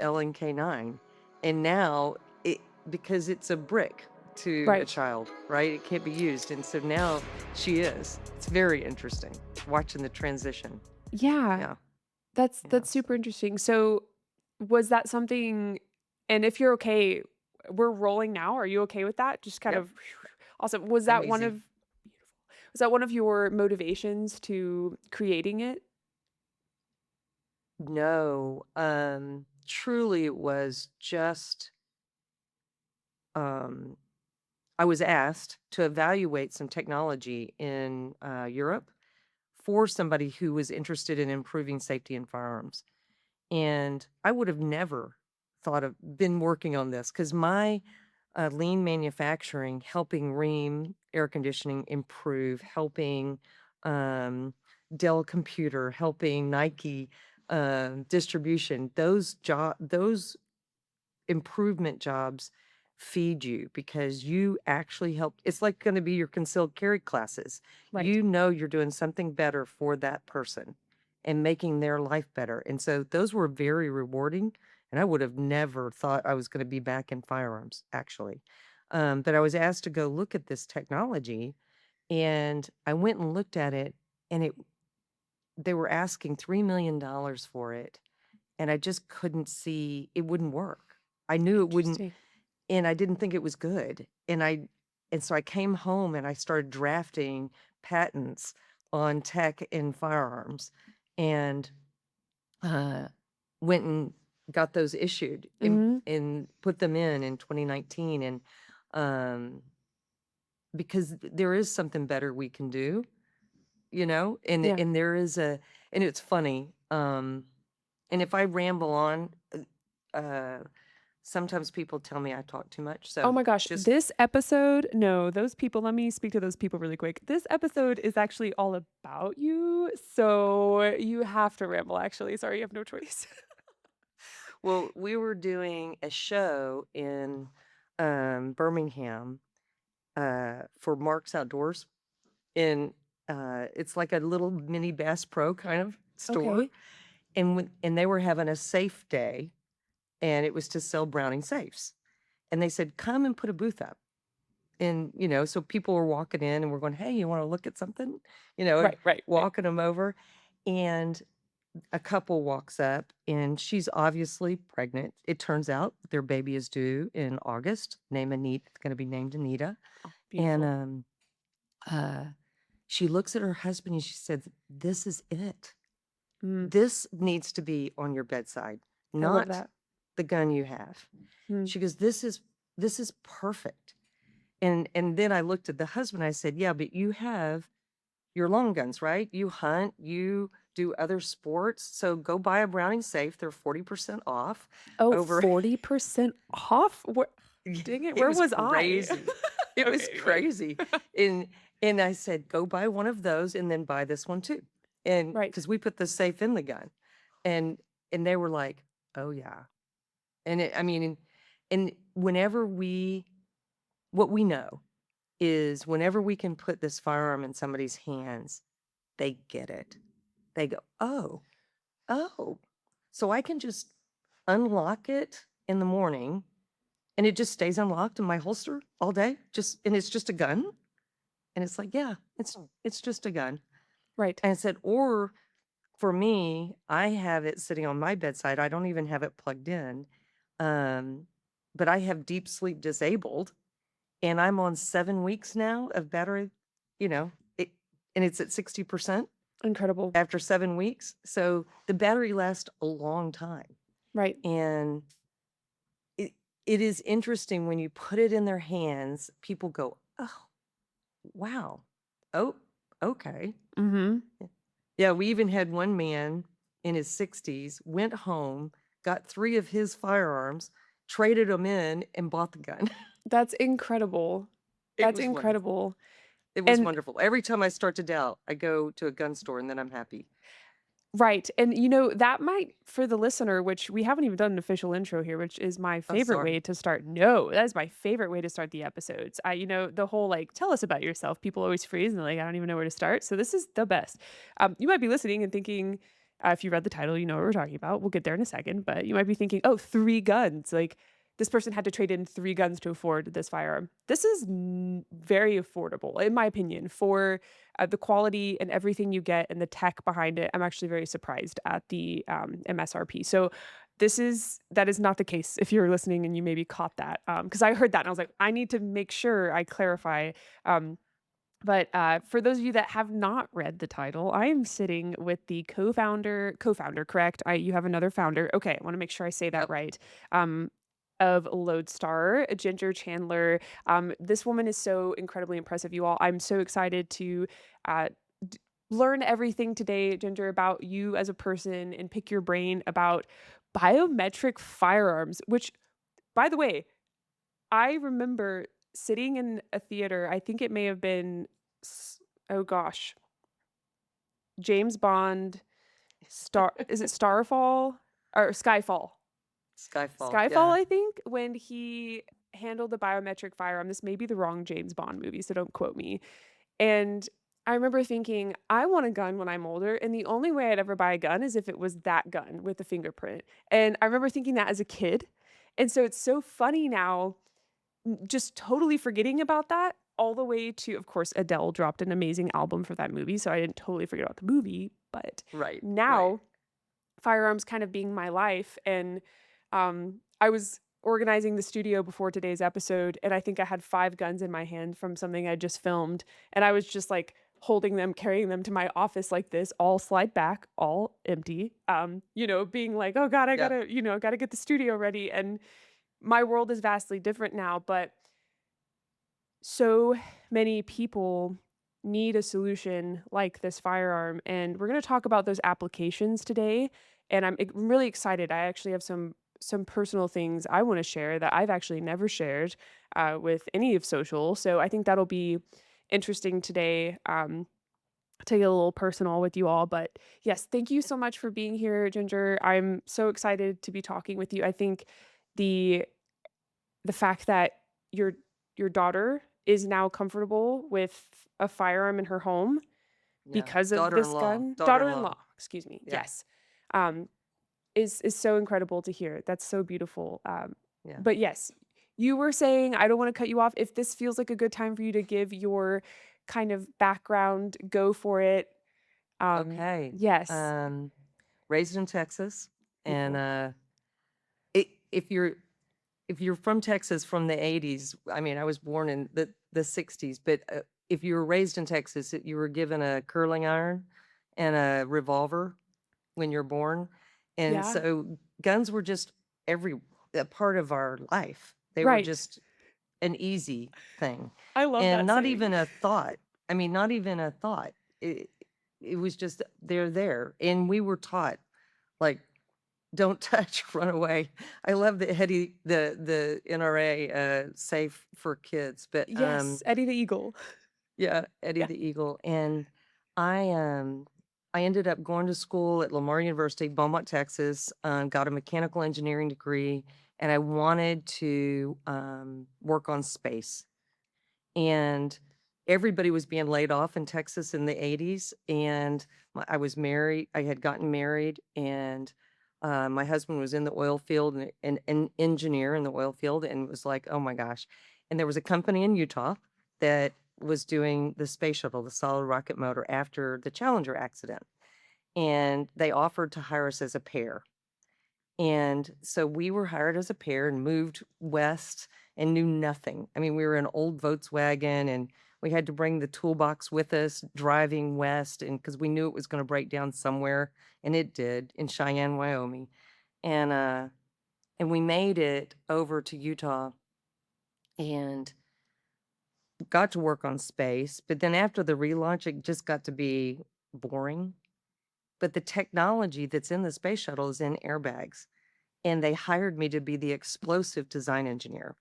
L and K9. And now because it's a brick to a Right. child, right? It can't be used. And so now she is. It's very interesting watching the transition. Yeah. Yeah. That's Yes. super interesting. So, was that something and if you're okay, we're rolling now. Are you okay with that? Just kind Yep. of awesome. Was I'm that one easy. of beautiful. Was that one of your motivations to creating it? No. Truly it was just um I was asked to evaluate some technology in Europe for somebody who was interested in improving safety in firearms. And I would have never thought of been working on this because my lean manufacturing, helping Ream air conditioning improve, helping um, Dell Computer, helping Nike distribution, those improvement jobs feed you because you actually help. It's like going to be your concealed carry classes. Right. You know you're doing something better for that person and making their life better. And so those were very rewarding. And I would have never thought I was going to be back in firearms, actually. But I was asked to go look at this technology, and I went and looked at it, and they were asking $3 million for it, and I just couldn't see it wouldn't work. I knew it wouldn't, Interesting. and I didn't think it was good. And so I came home and I started drafting patents on tech in firearms and uh, went and got those issued Mhm. and put them in 2019. And um, because there is something better we can do, Yeah. and there is and it's funny. And if I ramble on, uh, sometimes people tell me I talk too much. Oh So my gosh, just this episode no, those people let me speak to those people really quick. This episode is actually all about you, so you have to ramble, actually. Sorry, you have no choice. Well, we were doing a show in Birmingham for Mark's Outdoors, and it's like a little mini Bass Pro kind of store, Okay. and they were having a safe day, and it was to sell Browning safes, and they said come and put a booth up, and so people were walking in, and we're going, hey, you want to look at something, and Right, right, right. walking them over, and a couple walks up and she's obviously pregnant. It turns out their baby is due in August. It's going to be named Anita. Oh, And beautiful. uh, she looks at her husband and she says, "This is it. Mm, This needs to be on your bedside, I love not that. the gun you have." Mm, She goes, "This is perfect." And then I looked at the husband. I said, "Yeah, but you have your long guns, right? You hunt, you do other sports. So go buy a Browning safe. They're 40% off oh, over." 40% off? Where Yeah, dang it, it where was was I? crazy. It was Okay, right. crazy. And and I said, go buy one of those and then buy this one too. And Right. because we put the safe in the gun. And and they were like, oh yeah. And I mean, and whenever what we know is whenever we can put this firearm in somebody's hands, they get it. They go, oh, oh, so I can just unlock it in the morning and it just stays unlocked in my holster all day? And it's just a gun? And it's like, yeah, it's just a gun. Right. And I said, or for me, I have it sitting on my bedside. I don't even have it plugged in. Um, but I have deep sleep disabled and I'm on 7 weeks now of battery, you know, it, and it's at 60% Incredible. after 7 weeks. So the battery lasts a long time. Right. And it it is interesting when you put it in their hands, people go, "Oh, wow. Oh, okay." Mhm. Yeah, we even had one man in his 60s, went home, got 3 of his firearms, traded them in, and bought the gun. That's incredible. It That's was wonderful. incredible. It was And wonderful. Every time I start to doubt, I go to a gun store, and then I'm happy. right, and, that might for the listener, which we haven't even done an official intro here, which is my Oh, favorite sorry. way to start no, that is my favorite way to start the episodes. The whole, like, "Tell us about yourself." People always freeze and they're like, "I don't even know where to start." So this is the best. You might be listening and thinking, If you read the title, you know what we're talking about. We'll get there in a second, but you might be thinking, "Oh, 3 guns." Like, this person had to trade in 3 guns to afford this firearm. This is very affordable, in my opinion, for the quality and everything you get and the tech behind it. I'm actually very surprised at the MSRP. So, that is not the case if you're listening and you maybe caught that. Because I heard that and I was like, I need to make sure I clarify. Um, but for those of you that have not read the title, I am sitting with the co-founder, correct? You have another founder. Okay, I want to make sure I say that Yep. right. Um, of Lodestar, Ginger Chandler. This woman is so incredibly impressive, you all. I'm so excited to uh, learn everything today, Ginger, about you as a person and pick your brain about biometric firearms, which, by the way, I remember sitting in a theater, I think it may have been s oh gosh, James Bond, is it Starfall or Skyfall? Skyfall. Skyfall, Yeah. I think, when he handled the biometric firearm. This may be the wrong James Bond movie, so don't quote me. And I remember thinking, "I want a gun when I'm older, and the only way I'd ever buy a gun is if it was that gun with the fingerprint." And I remember thinking that as a kid. And so it's so funny now just totally forgetting about that all the way to, of course, Adele dropped an amazing album for that movie, so I didn't totally forget about the movie, but Right. Right. now firearms kind of being my life, and I was organizing the studio before today's episode, and I think I had 5 guns in my hand from something I just filmed, and I was just, like, holding them, carrying them to my office like this, all slide back, all empty, being like, "Oh god, I Yeah. gotta get the studio ready," and my world is vastly different now, but so many people need a solution like this firearm, and we're going to talk about those applications today. And I'm really excited. I actually have some personal things I want to share that I've actually never shared with any of social. So I think that'll be interesting today. To get a little personal with you all, but yes, thank you so much for being here, Ginger. I'm so excited to be talking with you. I think the the fact that your your daughter is now comfortable with a firearm in her home Yeah. because of this Daughter-in-law. gun, Daughter-in-law. daughter-in-law, excuse me. Yeah. Yes. Um, is so incredible to hear. That's so beautiful. Yeah. But yes, you were saying, I don't want to cut you off. If this feels like a good time for you to give your kind of background, go for it. Okay. Yes. Um, Raised in Texas, and Beautiful. I if you're from Texas from the 80s, I mean, I was born in the 60s, but if you were raised in Texas, you were given a curling iron and a revolver when you're born, and Yeah. so guns were just every a part of our life. They were Right. just an easy thing, I love and that not saying. even a thought. I mean, not even a thought. It was just they're there, and we were taught, like, don't touch, run away. I love the the NRA, safe for kids, but, Yes, Eddie the Eagle. yeah, Eddie Yeah. the Eagle, and I, um, I ended up going to school at Lamar University, Beaumont, Texas, got a mechanical engineering degree, and I wanted to, work on space. And everybody was being laid off in Texas in the 80s, and I was married. I had gotten married, and my husband was in the oil field and an engineer in the oil field, and it was like, oh my gosh. And there was a company in Utah that was doing the space shuttle, the solid rocket motor, after the Challenger accident, and they offered to hire us as a pair. And so we were hired as a pair and moved west and knew nothing. I mean, we were in an old Volkswagen, and we had to bring the toolbox with us driving west, and because we knew it was going to break down somewhere, and it did in Cheyenne, Wyoming. And we made it over to Utah and got to work on space. But then after the relaunch, it just got to be boring. But the technology that's in the space shuttle is in airbags, and they hired me to be the explosive design engineer.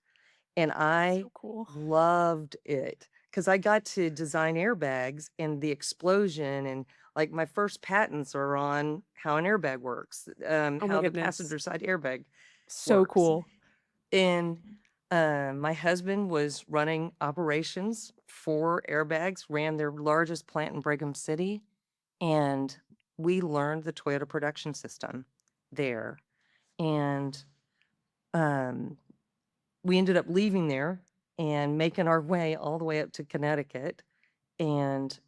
And I So cool. loved it because I got to design airbags and the explosion. And like my first patents are on how an airbag works, Oh my how the goodness. passenger side airbag So works. cool. And my husband was running operations for airbags, ran their largest plant in Brigham City. And we learned the Toyota production system there, and um, we ended up leaving there and making our way all the way up to Connecticut, and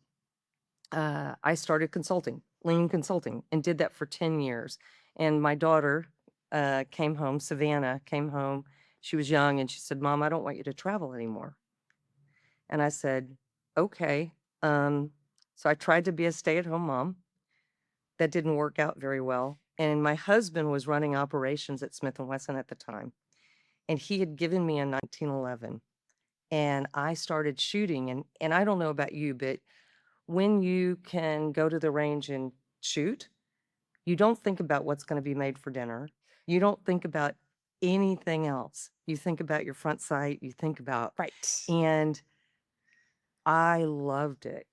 I started consulting, lean consulting, and did that for 10 years. And my daughter came home, Savannah came home. She was young and she said, Mom, I don't want you to travel anymore. And I said, okay. Um, so I tried to be a stay at home mom. That didn't work out very well. And my husband was running operations at Smith& and Wesson at the time. And he had given me a 1911. And I started shooting. And I don't know about you, but when you can go to the range and shoot, you don't think about what's gonna be made for dinner. You don't think about anything else. You think about your front sight, you think about Right. and I loved it.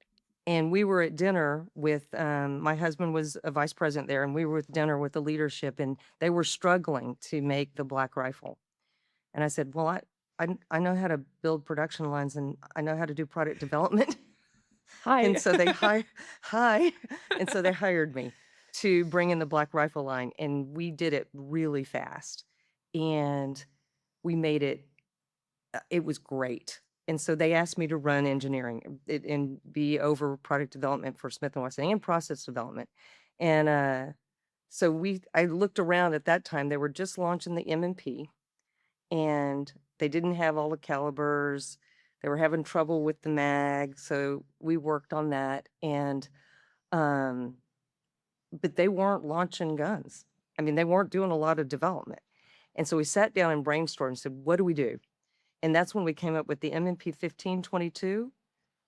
And we were at dinner with, my husband was a vice president there, and we were with dinner with the leadership, and they were struggling to make the black rifle. And I said, "Well, I know how to build production lines, and I know how to do product development." And Hi. so they hi hi. And so they hired me to bring in the Black Rifle line, and we did it really fast. And we made it it was great. And so they asked me to run engineering and be over product development for Smith& and Wesson and process development. And so I looked around at that time, they were just launching the M&P and they didn't have all the calibers. They were having trouble with the mag, so we worked on that, and, um, but they weren't launching guns. I mean, they weren't doing a lot of development, and so we sat down and brainstormed and said, "What do we do?" And that's when we came up with the M&P 1522.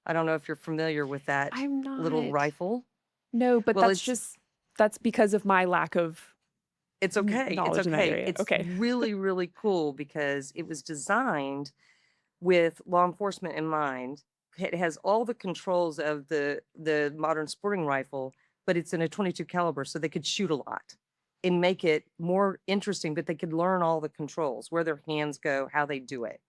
I don't know if you're familiar with that I'm little not. rifle. No, but Well, that's because of my lack of it's okay, it's knowledge in that okay. area. It's Okay. really, really cool because it was designed with law enforcement in mind. It has all the controls of the modern sporting rifle, but it's in a 22 caliber, so they could shoot a lot and make it more interesting, but they could learn all the controls, where their hands go, how they do it.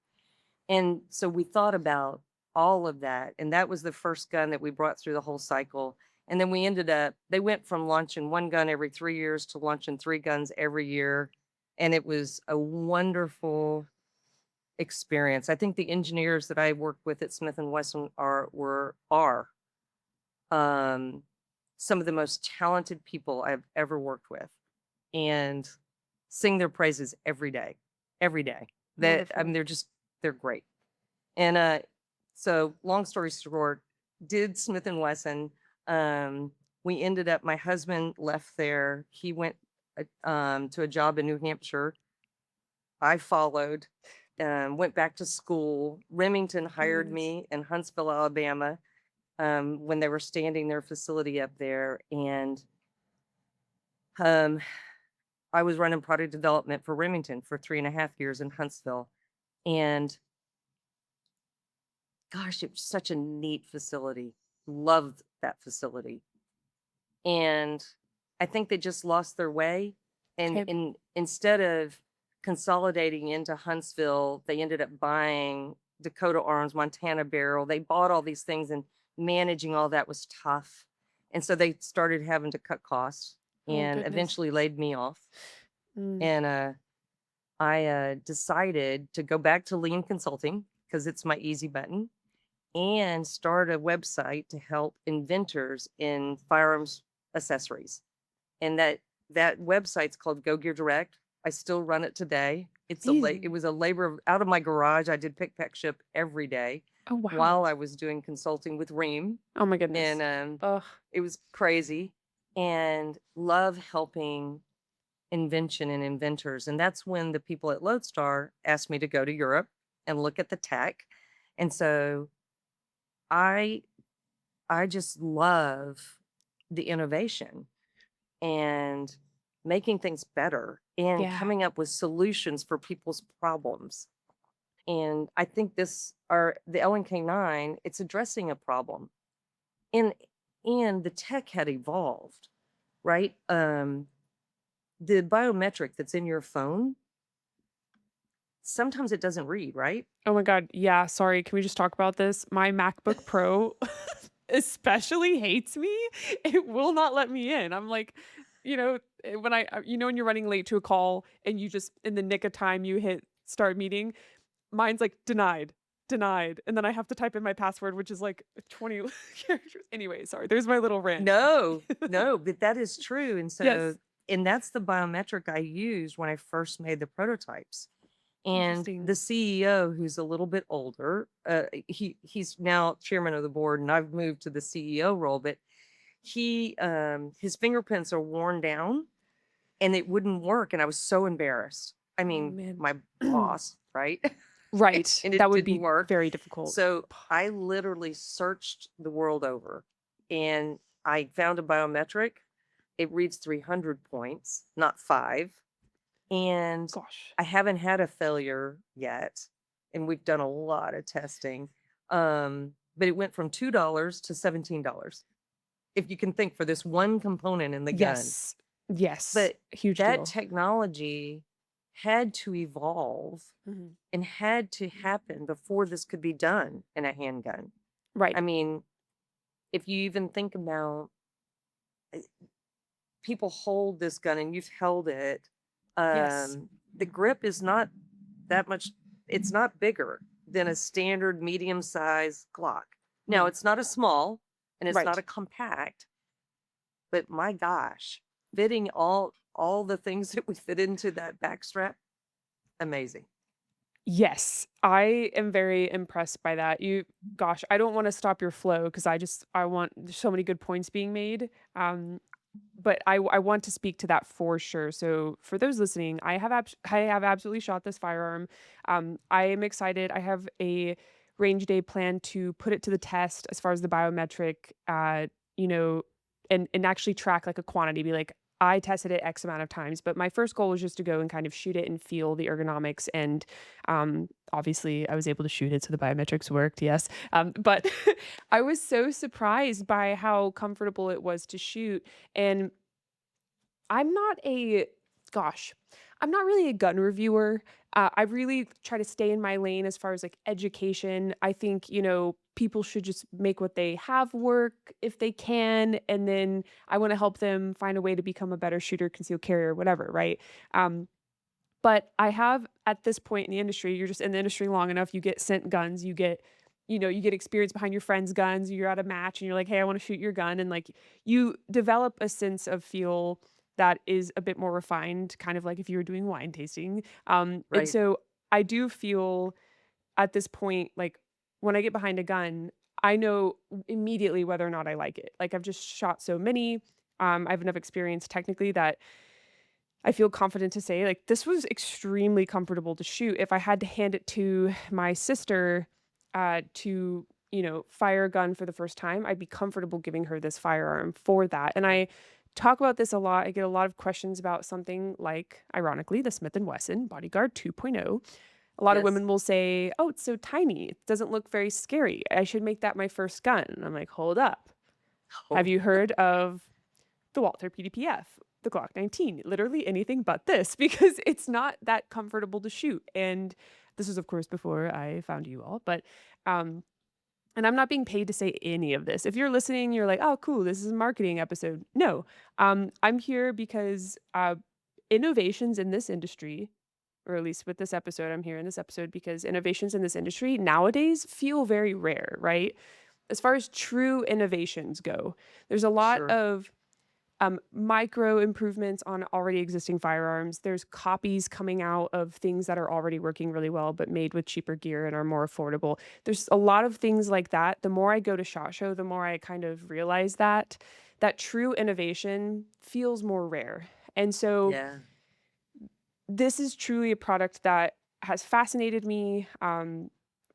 And so we thought about all of that, and that was the first gun that we brought through the whole cycle. And then we ended up they went from launching 1 gun every 3 years to launching 3 guns every year, and it was a wonderful experience. I think the engineers that I worked with at Smith& and Wesson are um, some of the most talented people I've ever worked with, and sing their praises every day, every day. That I mean, Wonderful. they're great. And so long story short, did Smith& and Wesson. Um, we ended up. My husband left there. He went to a job in New Hampshire. I followed, went back to school. Remington hired Nice. me in Huntsville, Alabama, when they were standing their facility up there. And um, I was running product development for Remington for 3.5 years in Huntsville. And gosh, it was such a neat facility. Loved that facility. And I think they just lost their way. And Okay. instead of consolidating into Huntsville, they ended up buying Dakota Arms, Montana Barrel. They bought all these things, and managing all that was tough. And so they started having to cut costs Oh and goodness. eventually laid me off. Mm. And I decided to go back to lean consulting because it's my easy button and start a website to help inventors in firearms accessories. And that website's called Go Gear Direct. I still run it today. It Easy. was a labor out of my garage. I did pick, pack, ship every day Oh wow. while I was doing consulting with Ream, Oh my and goodness. Ugh. it was crazy. And love helping invention and inventors. And that's when the people at Lodestar asked me to go to Europe and look at the tech. And so I I just love the innovation and making things better and Yeah. coming up with solutions for people's problems. And I think the LNK9, it's addressing a problem. And the tech had evolved, right? The biometric that's in your phone, sometimes it doesn't read, right? Oh my god. Yeah, sorry. Can we just talk about this? My MacBook Pro especially hates me, it will not let me in. I'm like, when when you're running late to a call and you just in the nick of time you hit start meeting, mine's like denied, denied, and then I have to type in my password, which is like 20 characters. Anyway, sorry. There's my little rant. No, no, but that is true, and so Yes. and that's the biometric I used when I first made the prototypes. And Interesting. the CEO, who's a little bit older, he's now chairman of the board, and I've moved to the CEO role, but his fingerprints are worn down, and it wouldn't work, and I was so embarrassed. I Oh, mean, man. my boss, right? Right. And That it would didn't be work. very difficult. So I literally searched the world over, and I found a biometric. It reads 300 points, not 5. And Gosh. I haven't had a failure yet. And we've done a lot of testing. But it went from $2 to $17. If you can think for this one component in the gun. Yes. Yes. But Huge that deal. technology had to evolve Mhm. and had to happen before this could be done in a handgun. Right. I mean, if you even think about uh, people hold this gun and you've held it, Yes. the grip is not that much, it's not bigger than a standard medium size Glock. Now, Mhm. it's not a small and it's not a Right. compact, but my gosh, fitting all the things that would fit into that back strap, amazing. Yes, I am very impressed by that. Gosh, I don't wanna stop your flow because I want there's so many good points being made, but I want to speak to that for sure. So for those listening, I have absolutely shot this firearm. I am excited. I have a range day plan to put it to the test as far as the biometric, you know, and actually track like a quantity, be like, I tested it X amount of times, but my first goal was just to go and kind of shoot it and feel the ergonomics. And obviously, I was able to shoot it, so the biometrics worked. Yes, but I was so surprised by how comfortable it was to shoot. And I'm not a gosh, I'm not really a gun reviewer. I really try to stay in my lane as far as like education. I think, people should just make what they have work if they can. And then I want to help them find a way to become a better shooter, concealed carrier, whatever, right? Um, but I have at this point in the industry, you're just in the industry long enough, you get sent guns, you get experience behind your friends' guns, you're at a match and you're like, "Hey, I wanna shoot your gun," and, like, you develop a sense of feel that is a bit more refined, kind of like if you were doing wine tasting, and Right. so I do feel at this point, like, when I get behind a gun, I know immediately whether or not I like it. Like, I've just shot so many, I have enough experience technically that I feel confident to say, like, this was extremely comfortable to shoot. If I had to hand it to my sister, to, fire a gun for the first time, I'd be comfortable giving her this firearm for that. And Right. I talk about this a lot. I get a lot of questions about something like, ironically, the Smith& and Wesson Bodyguard 2.0. A lot of Yes. women will say, "Oh, it's so tiny. It doesn't look very scary. I should make that my first gun." And I'm like, "Hold up. Have Oh, you heard of the Walther PDPF, the Glock 19, literally anything but this because it's not that comfortable to shoot." And this was, of course, before I found you all, but um, and I'm not being paid to say any of this. If you're listening, you're like, "Oh, cool, this is a marketing episode." No, I'm here because innovations in this industry, or at least with this episode, I'm here in this episode because innovations in this industry nowadays feel very rare, right? As far as true innovations go, there's a lot sure. of micro improvements on already existing firearms. There's copies coming out of things that are already working really well, but made with cheaper gear and are more affordable. There's a lot of things like that. The more I go to SHOT Show, the more I kind of realize that true innovation feels more rare. And so Yeah. this is truly a product that has fascinated me.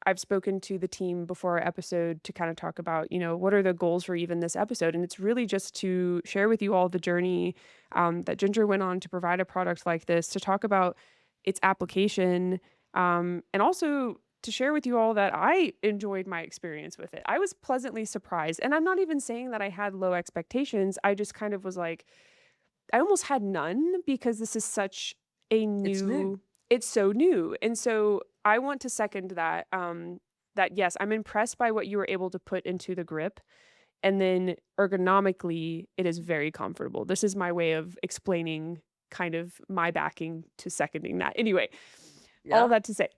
I've spoken to the team before our episode to kind of talk about, what are the goals for even this episode? And it's really just to share with you all the journey that Ginger went on to provide a product like this, to talk about its application, and also to share with you all that I enjoyed my experience with it. I was pleasantly surprised. And I'm not even saying that I had low expectations. I just kind of was like, I almost had none because this is such a It's new. new it's so new, and so I want to second that, that yes, I'm impressed by what you were able to put into the grip, And then ergonomically, it is very comfortable. This is my way of explaining kind of my backing to seconding that. Anyway, all Yeah. that to say,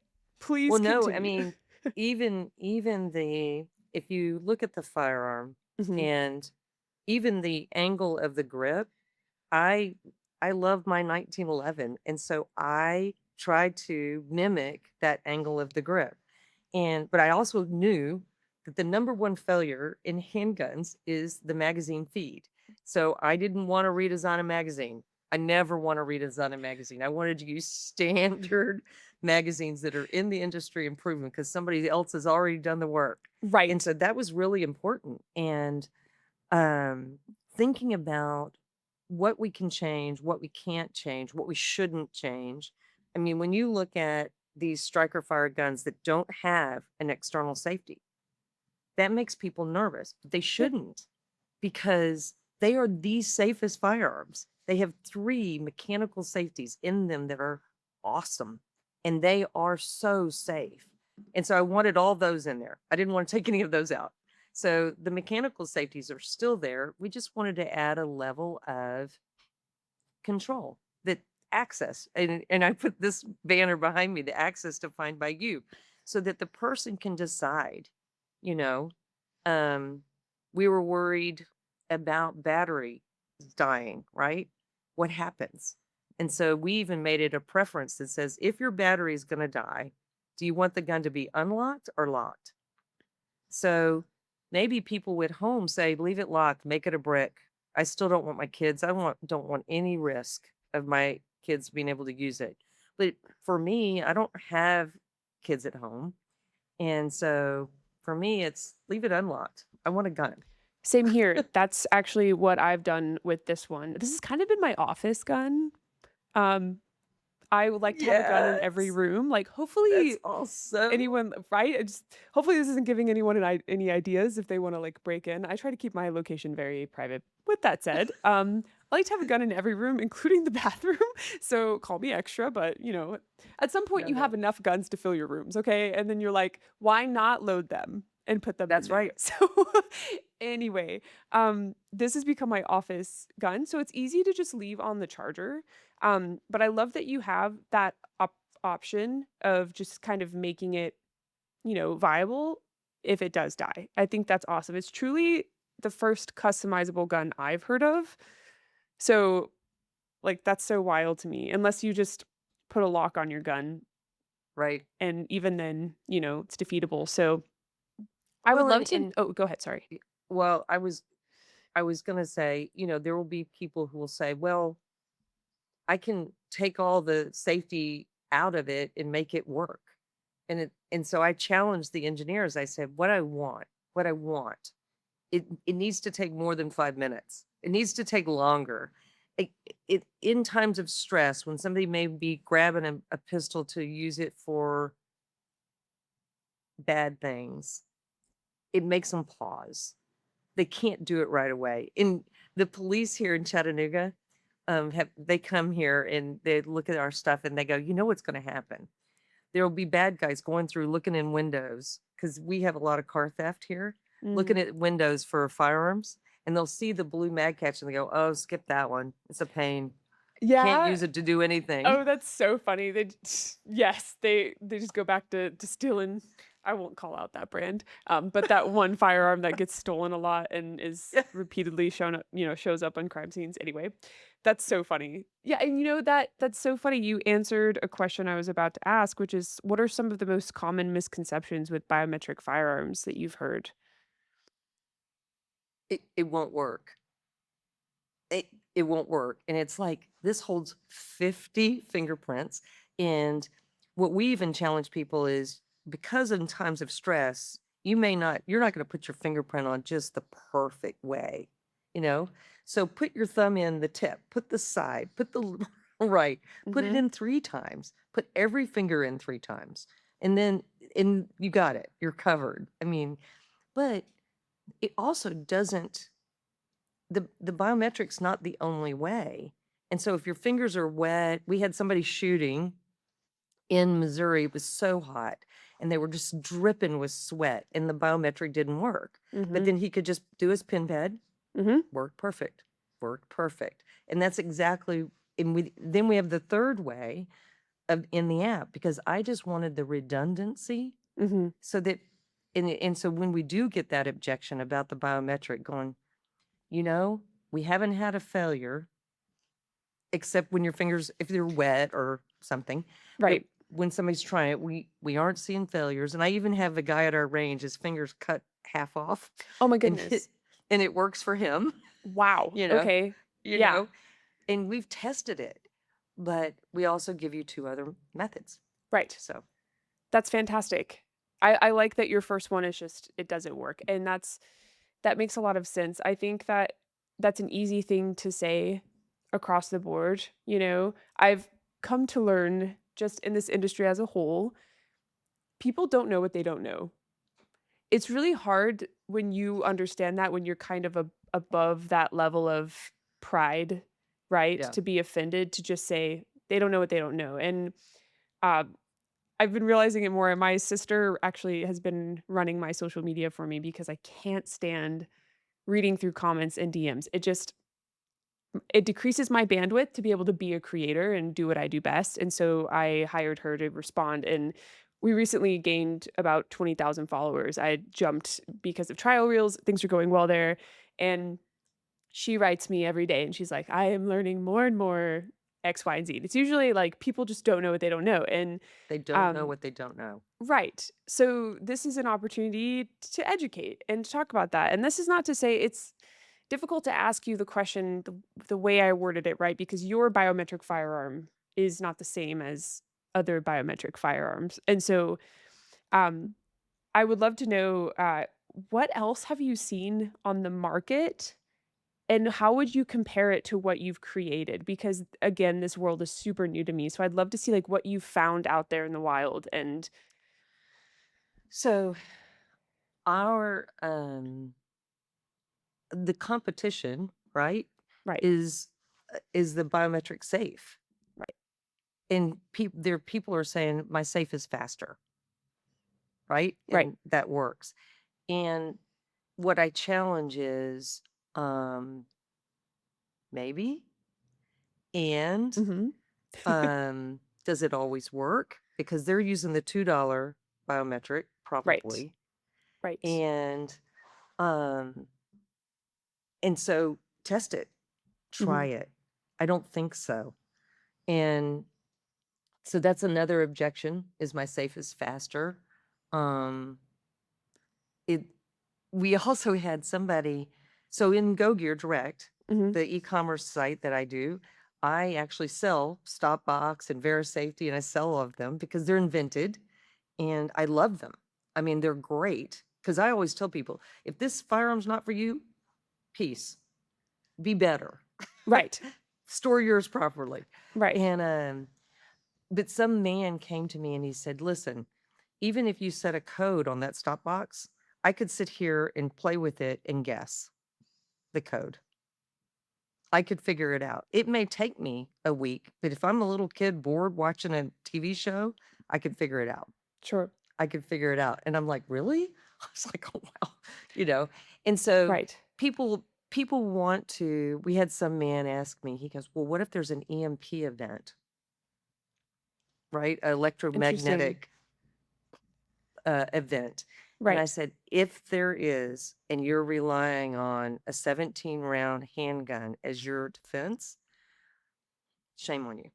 please Well, no, I continue. mean, even the if you look at the firearm Mhm. and even the angle of the grip, I I love my 1911, and so I tried to mimic that angle of the grip. But I also knew that the number one failure in handguns is the magazine feed. So I didn't want to redesign a magazine. I never want to redesign a magazine. I wanted to use standard magazines that are in the industry and proven because somebody else has already done the work. And Right. so that was really important. And um, thinking about what we can change, what we can't change, what we shouldn't change. I mean, when you look at these striker fire guns that don't have an external safety, that makes people nervous. But they Yeah. shouldn't because they are the safest firearms. They have three mechanical safeties in them that are awesome and they are so safe. And so I wanted all those in there. I didn't want to take any of those out. So the mechanical safeties are still there. We just wanted to add a level of control, that access. And I put this banner behind me, the access defined by you, so that the person can decide, you know, um, we were worried about battery dying, right? What happens? And so we even made it a preference that says if your battery is going to die, do you want the gun to be unlocked or locked? So maybe people at home say, leave it locked, make it a brick. I still don't want my kids. Don't want any risk of my kids being able to use it. But for me, I don't have kids at home. And so for me, it's leave it unlocked. I want a gun. Same here. That's actually what I've done with this one. This has kind of been my office gun. Um, I would like to have a gun in every Yes. room. Like, That's hopefully awesome. anyone right? It's hopefully this isn't giving anyone any ideas if they wanna, like, break in. I try to keep my location very private. With that said, I like to have a gun in every room, including the bathroom, so call me extra, but, at some point, No, you have no. enough guns to fill your rooms, okay? And then you're like, "Why not load them and put them in That's there?" right. So, anyway, this has become my office gun, so it's easy to just leave on the charger, but I love that you have that option of just kind of making it, viable if it does die. I think that's awesome. It's truly the first customizable gun I've heard of. So, like, that's so wild to me. Unless you just put a lock on your gun, Right. and even then, it's defeatable. So, I would Well, love to. Oh, go ahead. Sorry. y- well, I was gonna say, there will be people who will say, well, I can take all the safety out of it and make it work. And so I challenged the engineers. I said, what I want, it needs to take more than 5 minutes. It needs to take longer. It, it in times of stress, when somebody may be grabbing a pistol to use it for bad things, it makes them pause. They can't do it right away. And the police here in Chattanooga, have they come here and they look at our stuff and they go, you know what's going to happen? There will be bad guys going through looking in windows because we have a lot of car theft here, looking Mhm. at windows for firearms, and they'll see the blue mag catch and they go, oh, skip that one. It's a pain. Can't Yeah. use it to do anything. Oh, that's so funny. Yes, they just go back to stealing. I won't call out that brand, but that one firearm that gets stolen a lot and is Yeah. repeatedly shown up, shows up on crime scenes. Anyway, that's so funny. Yeah, and that's so funny. You answered a question I was about to ask, which is, what are some of the most common misconceptions with biometric firearms that you've heard? It won't work. It won't work, and it's like, this holds 50 fingerprints, and what we even challenge people is, because in times of stress, you're not gonna put your fingerprint on just the perfect way, you know? So put your thumb in the tip, put the side, put the right, put it Hmm. in 3 times, put every finger in 3 times, and then and you got it, you're covered. I mean, but it also doesn't the biometric's not the only way. And so if your fingers are wet, we had somebody shooting in Missouri. It was so hot, and they were just dripping with sweat, and the biometric didn't work. But Mhm. then he could just do his pin pad, Mhm. worked perfect, worked perfect. And that's exactly, and then we have the third way of in the app, because I just wanted the redundancy Mhm. so that, and so when we do get that objection about the biometric going, you know, we haven't had a failure except when your fingers, if they're wet or something. But Right. when somebody's trying it, we aren't seeing failures. And I even have a guy at our range, his fingers cut half off, Oh my and goodness. it works for him, Wow. you know, Okay. you Yeah. know, and we've tested it, but we also give you two other methods. Right. So That's fantastic. I like that your first one is just it doesn't work, and that makes a lot of sense. I think that that's an easy thing to say across the board, you know? I've come to learn just in this industry as a whole, people don't know what they don't know. It's really hard when you understand that when you're kind of above that level of pride, right? yeah, To be offended, to just say, "They don't know what they don't know." And, uh, I've been realizing it more, and my sister actually has been running my social media for me because I can't stand reading through comments and DMs. It decreases my bandwidth to be able to be a creator and do what I do best, and so I hired her to respond, and we recently gained about 20,000 followers. I jumped because of trial reels, things are going well there, and she writes me every day, and she's like, "I am learning more and more X, Y, and Z." It's usually, like, people just don't know what they don't know, and, they don't know um what they don't know. right. So this is an opportunity to educate and to talk about that. And this is not to say it's difficult to ask you the question the way I worded it, right? Because your biometric firearm is not the same as other biometric firearms. And so um, I would love to know what else have you seen on the market and how would you compare it to what you've created? Because again, this world is super new to me. So I'd love to see like what you found out there in the wild and So our the competition, right, right, is the biometric safe. right. And people are saying my safe is faster, right? Right. And that works. And what I challenge is um maybe, and Mhm. does it always work? Because they're using the $2 biometric Right. probably. Right. And um and so test it, try Mhm. it. I don't think so. And so that's another objection, is my safe is faster. Um, it we also had somebody, so in Go Gear Direct, Mhm. the e-commerce site that I do, I actually sell Stop Box and VeriSafety, and I sell all of them because they're invented and I love them. I mean, they're great, because I always tell people, if this firearm's not for you, peace, be better. Right. Store yours properly. Right. And but some man came to me and he said, "Listen, even if you set a code on that stop box, I could sit here and play with it and guess the code. I could figure it out. It may take me a week, but if I'm a little kid bored watching a TV show, I could figure it out. Sure. I could figure it out." And I'm like, "Really?" I was like, "Oh, wow." You know? And so Right. people want to, we had some man ask me, he goes, "Well, what if there's an EMP event, right? Interesting. Electromagnetic event." And I Right. said, "If there is, and you're relying on a 17-round handgun as your defense, shame on you."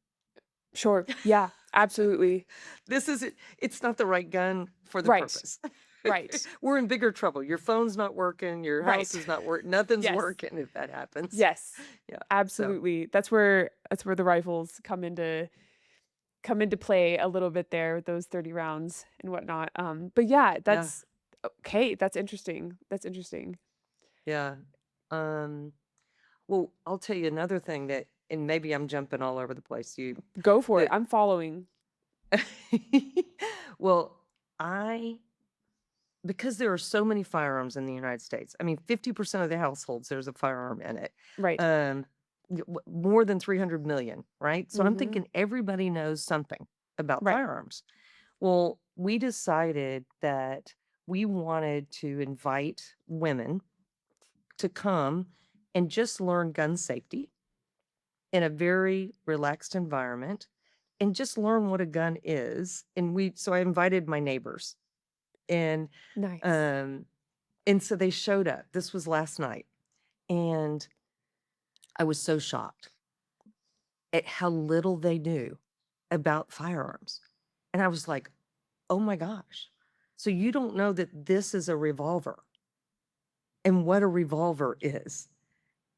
Sure. Yeah. Absolutely. This isn't, it's not the right gun for the Right. purpose. Right. We're in bigger trouble. Your phone's not working, your house Right. is not working, nothing's Yes. working if that happens. Yes. Yeah. So, Absolutely. That's where the rifles come into play a little bit there with those 30 rounds and whatnot. But yeah, yeah. that's okay. That's interesting. That's interesting. Yeah. Um, well, I'll tell you another thing that, and maybe I'm jumping all over the place, you, Go for it. that I'm following. well, I, because there are so many firearms in the United States. I mean, 50% of the households, there's a firearm in it. Right. Um, more than 300 million, right? So I'm Mhm. thinking everybody knows something. about Right. firearms. Well, we decided that we wanted to invite women to come and just learn gun safety in a very relaxed environment and just learn what a gun is. So I invited my neighbors and Nice. um and so they showed up. This was last night and I was so shocked at how little they knew about firearms. And I was like, "Oh my gosh. So you don't know that this is a revolver and what a revolver is?"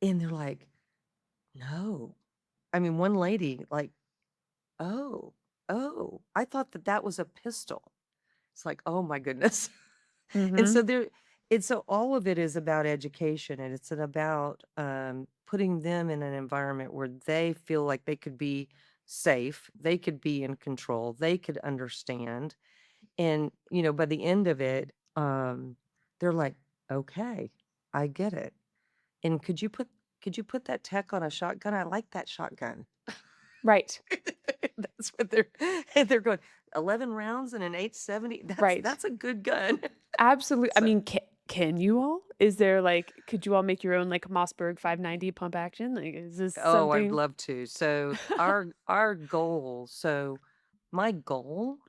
And they're like, "No." I mean, one lady like, "Oh, oh, I thought that that was a pistol." It's like, "Oh my goodness." And Mhm. so all of it is about education, and it's about, putting them in an environment where they feel like they could be safe, they could be in control, they could understand, and, by the end of it, they're like, "Okay, I get it. And could you put that tech on a shotgun? I like that shotgun." Right. That's what they're going, 11 rounds and an 870? That's Right. that's a good gun. Absolutely. I So mean, can you all? Is there, like could you all make your own, like, Mossberg 590 pump action? Like, is this oh, I'd something love to. So my goal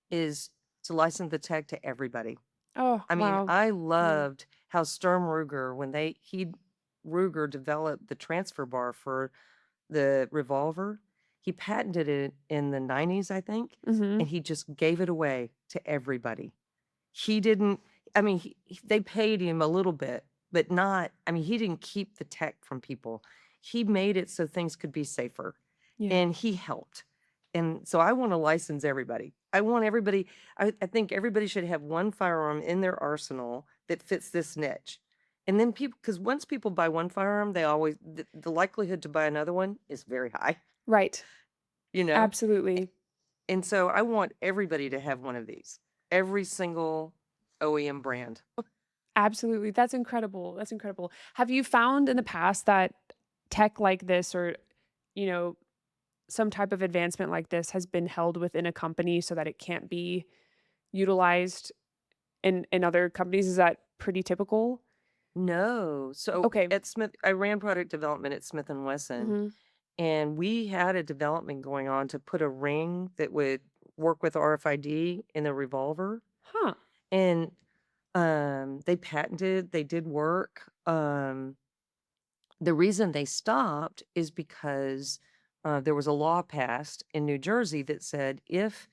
is to license the tech to everybody. Oh, I mean, wow. I Yeah. loved how Sturm Ruger, when Ruger developed the transfer bar for the revolver, he patented it in the 90s, I think, Mhm. and he just gave it away to everybody. He didn't I mean, they paid him a little bit, but not I mean, he didn't keep the tech from people. He made it so things could be safer, Yeah. and he helped. And so I wanna license everybody. I want everybody I think everybody should have one firearm in their arsenal that fits this niche. And then people, because once people buy one firearm, they always the likelihood to buy another one is very high, Right. you know? Absolutely. And so I want everybody to have one of these. Every single OEM brand. Absolutely. That's incredible. That's incredible. Have you found in the past that tech like this or, you know, some type of advancement like this has been held within a company so that it can't be utilized in other companies? Is that pretty typical? No. So Okay. at Smith, I ran product development at Smith and Wesson, Mhm. and we had a development going on to put a ring that would work with RFID in the revolver. Huh. And they patented, they did work. The reason they stopped is because there was a law passed in New Jersey that said if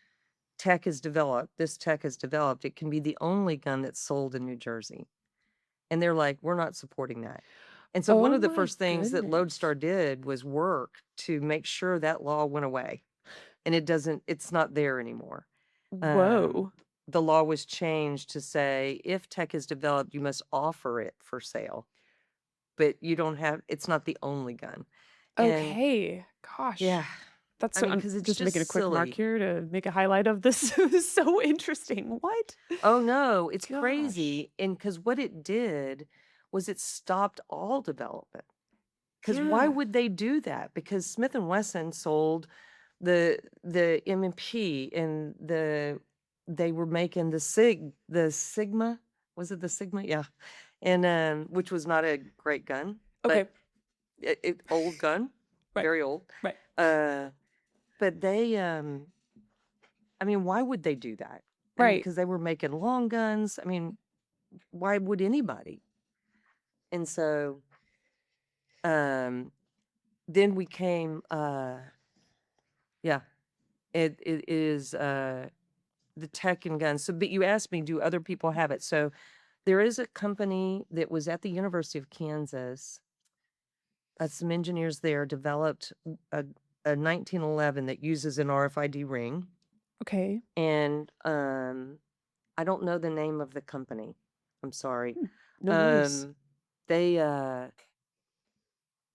this tech is developed, it can be the only gun that's sold in New Jersey. And they're like, "We're not supporting that." And so one Oh of the my first things that Lodestar goodness. did was work to make sure that law went away, and it's not there anymore. Um, Whoa. the law was changed to say, if tech is developed, you must offer it for sale, but it's not the only gun. And Okay. Gosh. yeah, That's I so mean, I'm because it's just just making a quick mark silly. here to make a highlight of this. This is so interesting. What? Oh, no, it's Gosh. crazy. And because what it did was it stopped all development. 'Cause why Yeah. would they do that? Because Smith& and Wesson sold the M&P and they were making the Sigma, was it the Sigma? Yeah, and, which was not a great gun, but Okay. old gun, Right. very old. Right. Uh, but I mean, why would they do that? I mean, Right. because they were making long guns. I mean, why would anybody? And so, um, then we came, yeah. It is, the tech and guns. So, but you asked me, do other people have it? So, there is a company that was at the University of Kansas, some engineers there developed a 1911 that uses an RFID ring, Okay. and, I don't know the name of the company. I'm sorry. Hmm. No worries. Um, they,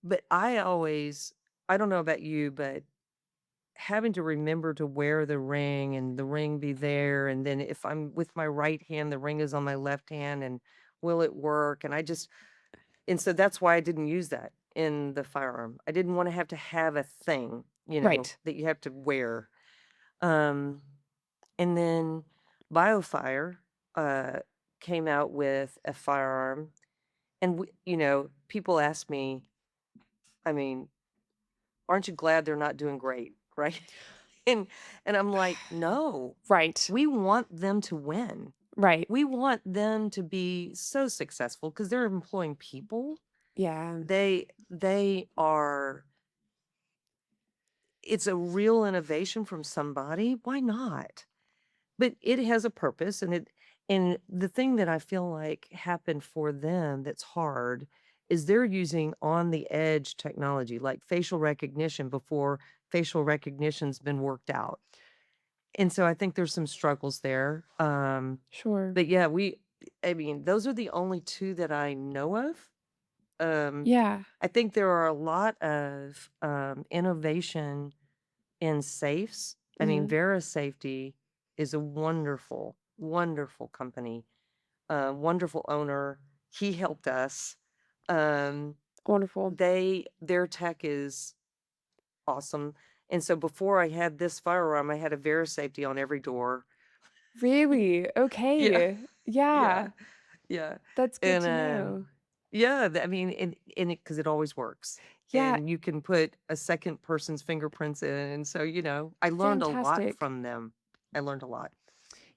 but I don't know about you, but having to remember to wear the ring and the ring be there, and then if I'm with my right hand, the ring is on my left hand, and will it work? And so that's why I didn't use that in the firearm. I didn't wanna have to have a thing, Right. that you have to wear. Um, and then BioFire uh, came out with a firearm, and people ask me, I mean, aren't you glad they're not doing great, right? and and I'm like, no, Right. we want them to win. Right. We want them to be so successful because they're employing people. Yeah. They are It's a real innovation from somebody. Why not? But it has a purpose, and the thing that I feel like happened for them that's hard is they're using on the edge technology like facial recognition before facial recognition's been worked out. And so I think there's some struggles there. Sure. But yeah, I mean, those are the only 2 that I know of. Um, Yeah. I think there are a lot of innovation in safes. I mean, Mhm. Vera Safety is a wonderful, wonderful company, wonderful owner. He helped us. Um, Wonderful. their tech is awesome. And so before I had this firearm, I had a Vera Safety on every door. Really? Yeah, Okay. yeah, Yeah. yeah. That's good And to know. yeah, I mean, and it because it always works. Yeah, And you can put a second person's fingerprints in. And so, I learned a lot fantastic. from them. I learned a lot.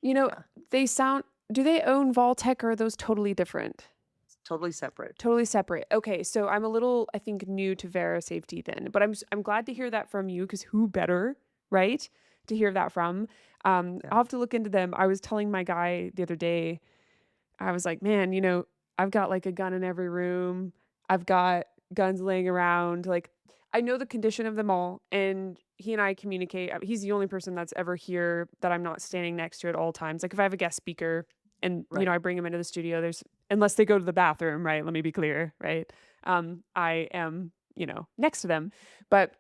You know, Yeah. they sound do they own Vaultec or are those totally different? It's totally separate. Totally separate. Okay, so I'm a little, I think, new to Vera Safety then, but I'm glad to hear that from you because who better, right, to hear that from? Yeah. I'll have to look into them. I was telling my guy the other day, I was like, man, I've got like a gun in every room. I've got guns laying around. Like, I know the condition of them all, and he and I communicate. He's the only person that's ever here that I'm not standing next to at all times. Like, if I have a guest speaker and Right. I bring him into the studio, unless they go to the bathroom, right? Let me be clear, right? I am next to them, but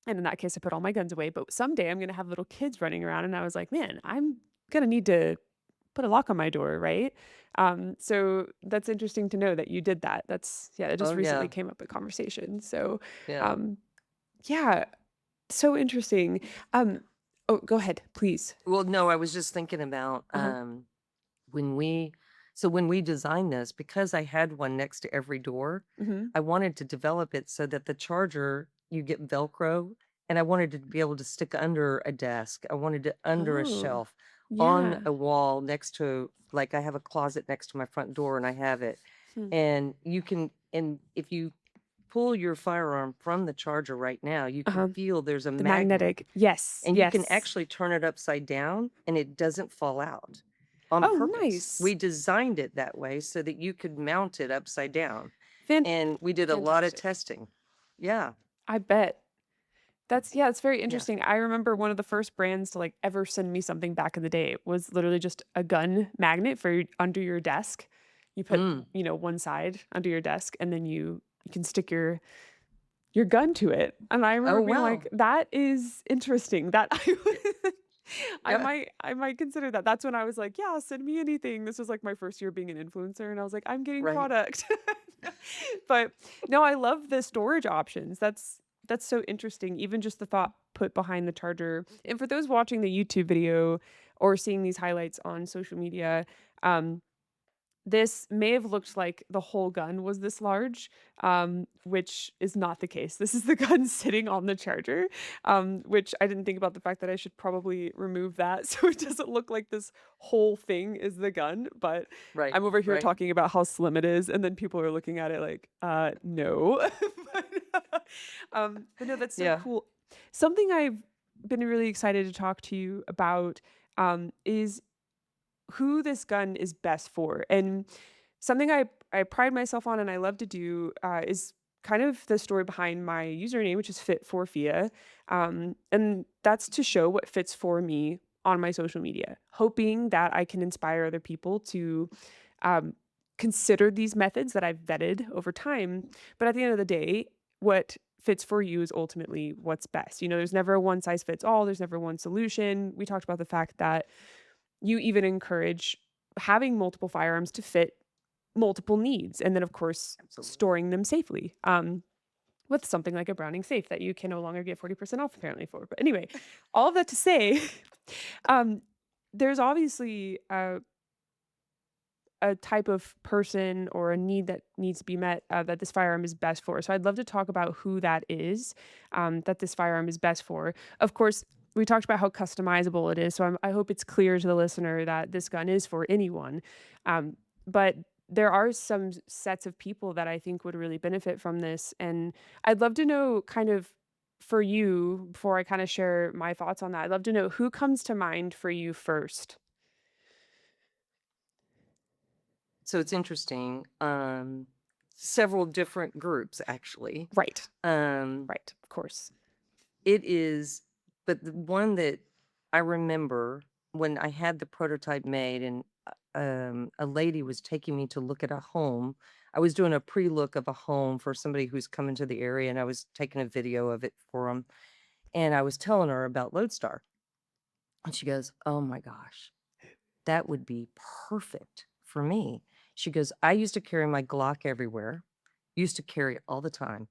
and in that case, I put all my guns away. But someday I'm gonna have little kids running around, and I was like, man, I'm gonna need to put a lock on my door, right? So that's interesting to know that you did that. That's yeah, that Oh, just recently yeah. came up in conversation. So, Yeah. um, yeah, so interesting. Um, oh, go ahead, please. Well, no, I was just thinking about, Uh-huh. when we so when we designed this, because I had one next to every door, Mhm. I wanted to develop it so that the charger, you get Velcro, and I wanted to be able to stick under a desk. I wanted it under a Oh, shelf, on yeah. a wall next to, like, I have a closet next to my front door and I have it. Hmm. And if you pull your firearm from the charger right now, you can Uh-huh. feel there's a The magnet, magnetic. Yes, and you can yes. actually turn it upside down and it doesn't fall out on Oh, purpose. We nice. designed it that way so that you could mount it upside down. Fan And we did a lot of fantastic. testing. Yeah. I bet. That's yeah, it's very Yeah. interesting. I remember one of the first brands to, like, ever send me something back in the day was literally just a gun magnet for under your desk. You put, Mm. one side under your desk, and then you can stick your gun to it. And I Oh, remember being like, wow. "That is interesting." That I would Yeah. I might consider that. That's when I was like, "Yeah, send me anything." This was, like, my first year being an influencer, and I was like, "I'm getting Right. product." But, no, I love the storage options. That's so interesting, even just the thought put behind the charger. And for those watching the YouTube video or seeing these highlights on social media, um, this may have looked like the whole gun was this large, which is not the case. This is the gun sitting on the charger, which I didn't think about the fact that I should probably remove that so it doesn't look like this whole thing is the gun. But Right. I'm over here Right. talking about how slim it is, and then people are looking at it like, no. But no, that's so Yeah. cool. Something I've been really excited to talk to you about is who this gun is best for. And something I pride myself on and I love to do is kind of the story behind my username, which is Fit for Fia. And that's to show what fits for me on my social media, hoping that I can inspire other people to um, consider these methods that I've vetted over time. But at the end of the day, what fits for you is ultimately what's best. There's never a one size fits all, there's never one solution. We talked about the fact that you even encourage having multiple firearms to fit multiple needs, and then, of course, Absolutely. storing them safely, with something like a Browning safe that you can no longer get 40% off apparently for. But anyway, all of that to say, um, there's obviously a type of person or a need that needs to be met that this firearm is best for. So I'd love to talk about who that is that this firearm is best for. Of course, we talked about how customizable it is. So I hope it's clear to the listener that this gun is for anyone. But there are some sets of people that I think would really benefit from this. And I'd love to know kind of for you, before I kind of share my thoughts on that, I'd love to know who comes to mind for you first. So it's interesting. Several different groups actually. Right. Um, Right. Of course. it is, but the one that I remember when I had the prototype made and a lady was taking me to look at a home. I was doing a pre-look of a home for somebody who's coming to the area and I was taking a video of it for them. And I was telling her about Lodestar. And she goes, "Oh my gosh, that would be perfect for me." She goes, "I used to carry my Glock everywhere, used to carry it all the time.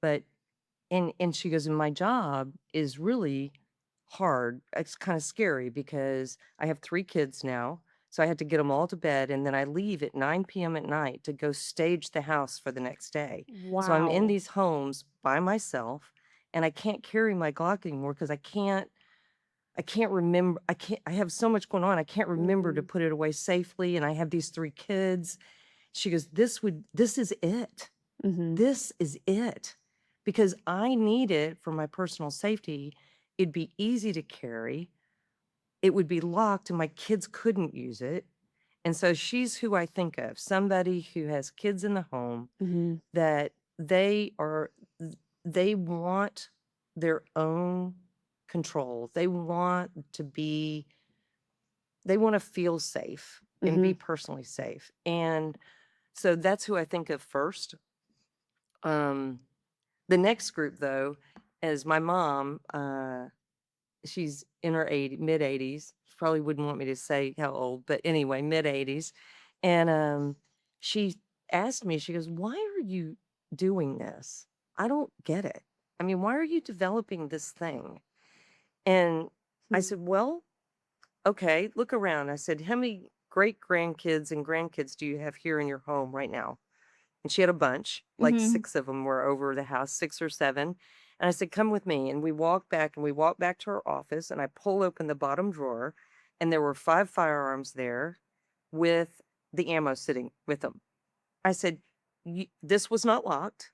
But," and she goes, "And my job is really hard. It's kind of scary because I have 3 kids now. So I had to get them all to bed and then I leave at 9 p.m. at night to go stage the house for the next day. So I'm in Wow. these homes by myself and I can't carry my Glock anymore because I can't remember. I have so much going on. I can't remember to Mhm. put it away safely. And I have these 3 kids." She goes, this is it. Mhm. This is it. Because I need it for my personal safety. It'd be easy to carry. It would be locked and my kids couldn't use it. And so she's who I think of, somebody who has kids in the home Mhm. that they want their own control. They want to feel safe and be Mhm. personally safe. And so that's who I think of first. Um, the next group, though, is my mom. She's in her mid 80s. She probably wouldn't want me to say how old, but anyway, mid 80s. And she asked me, she goes, "Why are you doing this? I don't get it. I mean, why are you developing this thing?" And I Hmm. said, "Well, okay, look around." I said, "How many great grandkids and grandkids do you have here in your home right now?" And she had a bunch, like Mhm. 6 of them were over the house, 6 or 7. And I said, "Come with me." And we walked back to her office and I pull open the bottom drawer and there were 5 firearms there with the ammo sitting with them. I said, This was not locked."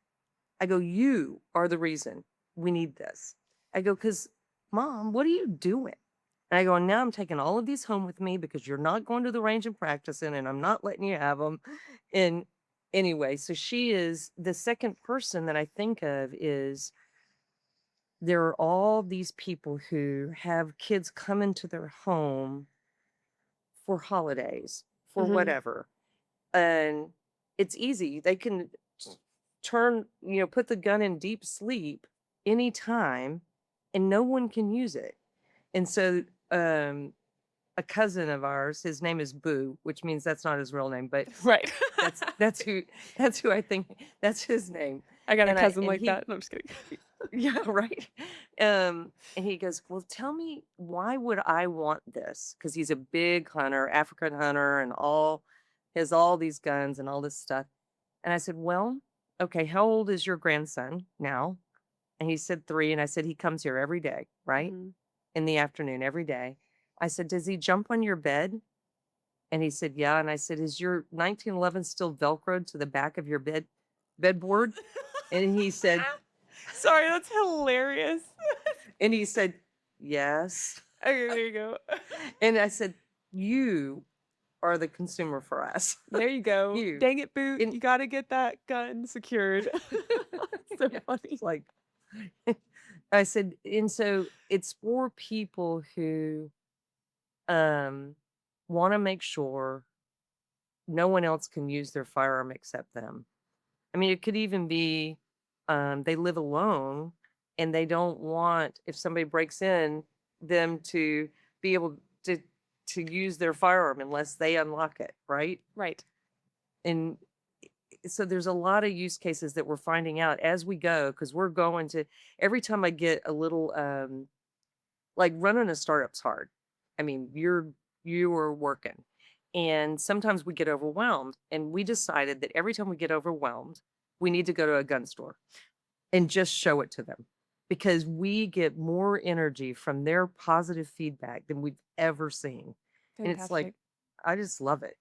I go, "You are the reason we need this." I go, "'Cause mom, what are you doing?" And I go, "And now I'm taking all of these home with me because you're not going to the range and practicing and I'm not letting you have them." And anyway, so she is the second person that I think of is there are all these people who have kids come into their home for holidays, for Mhm. whatever. And it's easy. They can put the gun in deep sleep anytime and no one can use it. And so a cousin of ours, his name is Boo, which means that's not his real name, but Right. that's that's who that's who I think that's his name. I got a And I cousin and like he that. No, I'm just kidding. yeah, right. And he goes, "Well, tell me, why would I want this?" Because he's a big hunter, African hunter, and has all these guns and all this stuff. And I said, "Well, okay, how old is your grandson now?" And he said 3. And I said, "He comes here every day, right? Mhm. In the afternoon, every day." I said, "Does he jump on your bed?" And he said, "Yeah." And I said, "Is your 1911 still Velcroed to the back of your bedboard?" And he said, Sorry, that's hilarious. and he said, "Yes." Okay, there you go. And I said, "You are the consumer for us." There you go. You. Dang it, Boot. And You gotta get that gun secured. So yeah, funny. it's like I said, and so it's for people who um want to make sure no one else can use their firearm except them. I mean, it could even be they live alone and they don't want, if somebody breaks in, them to be able to use their firearm unless they unlock it, right? Right. And so there's a lot of use cases that we're finding out as we go because we're going to every time I get a little like running a startup's hard. I mean, you are working. And sometimes we get overwhelmed. And we decided that every time we get overwhelmed, we need to go to a gun store and just show it to them because we get more energy from their positive feedback than we've ever seen. And it's like, Fantastic. I just love it.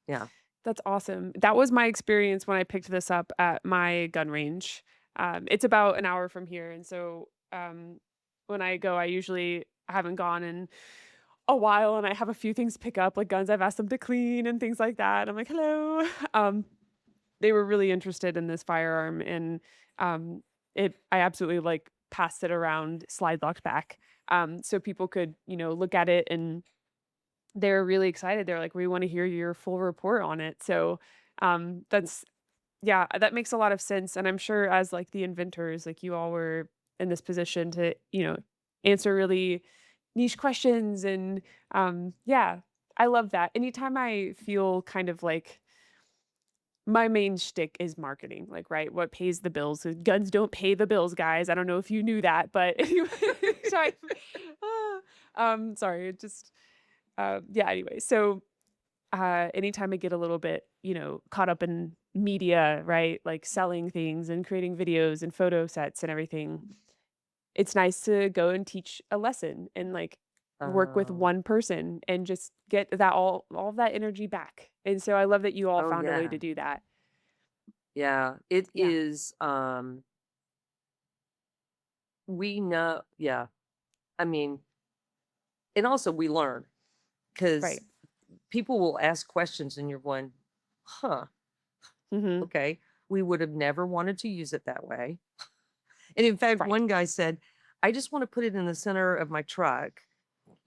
Yeah. That's awesome. That was my experience when I picked this up at my gun range. It's about an hour from here, and so, when I go, I usually haven't gone in a while, and I have a few things to pick up, like guns I've asked them to clean and things like that. I'm like, "Hello." Um, they were really interested in this firearm, and, I absolutely, like, passed it around slide locked back, so people could, look at it, and they're really excited. They're like, "We wanna hear your full report on it." So, that's yeah, that makes a lot of sense, and I'm sure as, like, the inventors, like, you all were in this position to, answer really niche questions and, yeah, I love that. Anytime I feel kind of like my main shtick is marketing, like, right? What pays the bills? Guns don't pay the bills, guys. I don't know if you knew that, but anyway, sorry. Ah, sorry, it just, yeah, anyway, so anytime I get a little bit, caught up in media, right? Like selling things and creating videos and photo sets and everything, it's nice to go and teach a lesson and like work with Oh, one person and just get that all of that energy back. And so I love that you all oh found a way yeah. to do that. Yeah. It Yeah. is we know, yeah. I mean, and also we learn Right. because people will ask questions and you're going, huh, Mhm. okay. We would have never wanted to use it that way. And in fact, Right. one guy said, I just want to put it in the center of my truck.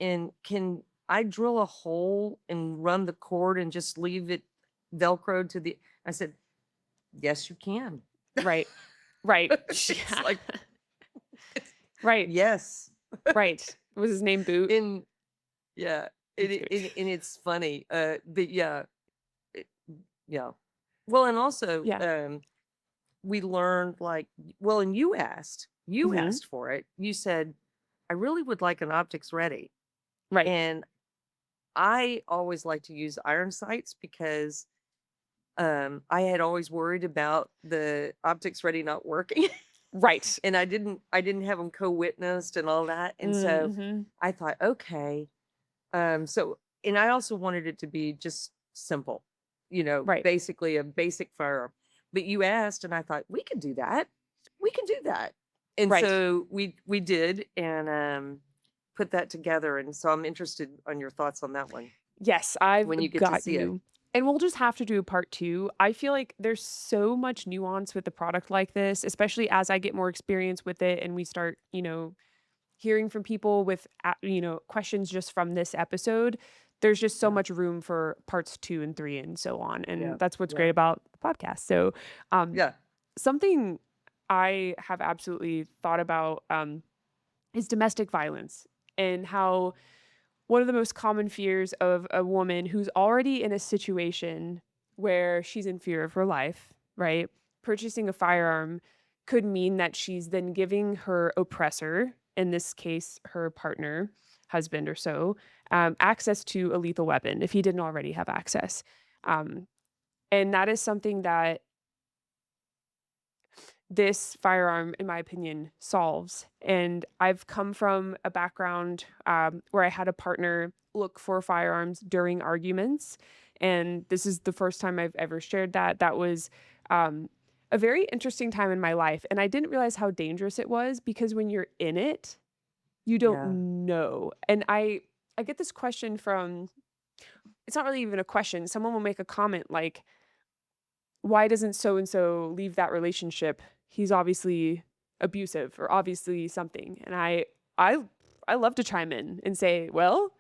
And can I drill a hole and run the cord and just leave it Velcroed to the? I said, yes, you can. Right. Right. It's Yeah. like, Right. yes. Right. Was his name Boot? And yeah, Boot. and it's funny. But yeah, it, yeah. Well, and also, Yeah. we learned like, well, and you Mhm. asked for it. You said, I really would like an optics ready. Right. And I always like to use iron sights because I had always worried about the optics ready not working. Right. And I didn't have them co-witnessed and all that. And Mm, so mhm. I thought, okay. So and I also wanted it to be just simple, Right. basically a basic firearm. But you asked and I thought, we could do that. We can do that. And Right. so we did and put that together. And so I'm interested on your thoughts on that one Yes, when you I've get to got see it. you. And we'll just have to do a part 2. I feel like there's so much nuance with a product like this, especially as I get more experience with it and we start, hearing from people with, questions just from this episode. There's just so Yeah. much room for parts 2 and 3 and so on. Yeah. And that's what's Yeah. great about the podcast. So, um, Yeah. something I have absolutely thought about is domestic violence and how one of the most common fears of a woman who's already in a situation where she's in fear of her life, right? Purchasing a firearm could mean that she's then giving her oppressor, in this case, her partner, husband or so, access to a lethal weapon if he didn't already have access. Um, and that is something that this firearm, in my opinion, solves. And I've come from a background where I had a partner look for firearms during arguments. And this is the first time I've ever shared that. That was um, a very interesting time in my life. And I didn't realize how dangerous it was because when you're in it, you don't Yeah. know. And I get this question from, it's not really even a question. Someone will make a comment like, why doesn't so and so leave that relationship? He's obviously abusive or obviously something. And I love to chime in and say, well,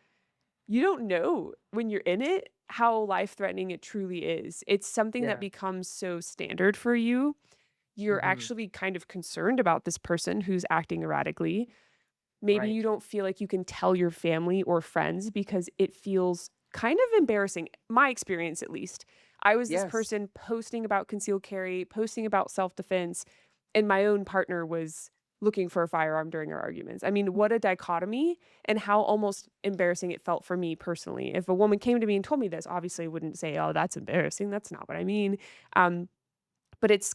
you don't know when you're in it how life-threatening it truly is. It's something that Yeah. becomes so standard for you. You're Hmm. actually kind of concerned about this person who's acting erratically. Maybe Right. you don't feel like you can tell your family or friends because it feels kind of embarrassing. My experience, at least. I was this Yes. person posting about concealed carry, posting about self-defense, and my own partner was looking for a firearm during our arguments. I mean, what a dichotomy and how almost embarrassing it felt for me personally. If a woman came to me and told me this, obviously I wouldn't say, "Oh, that's embarrassing. That's not what I mean." Um, but it's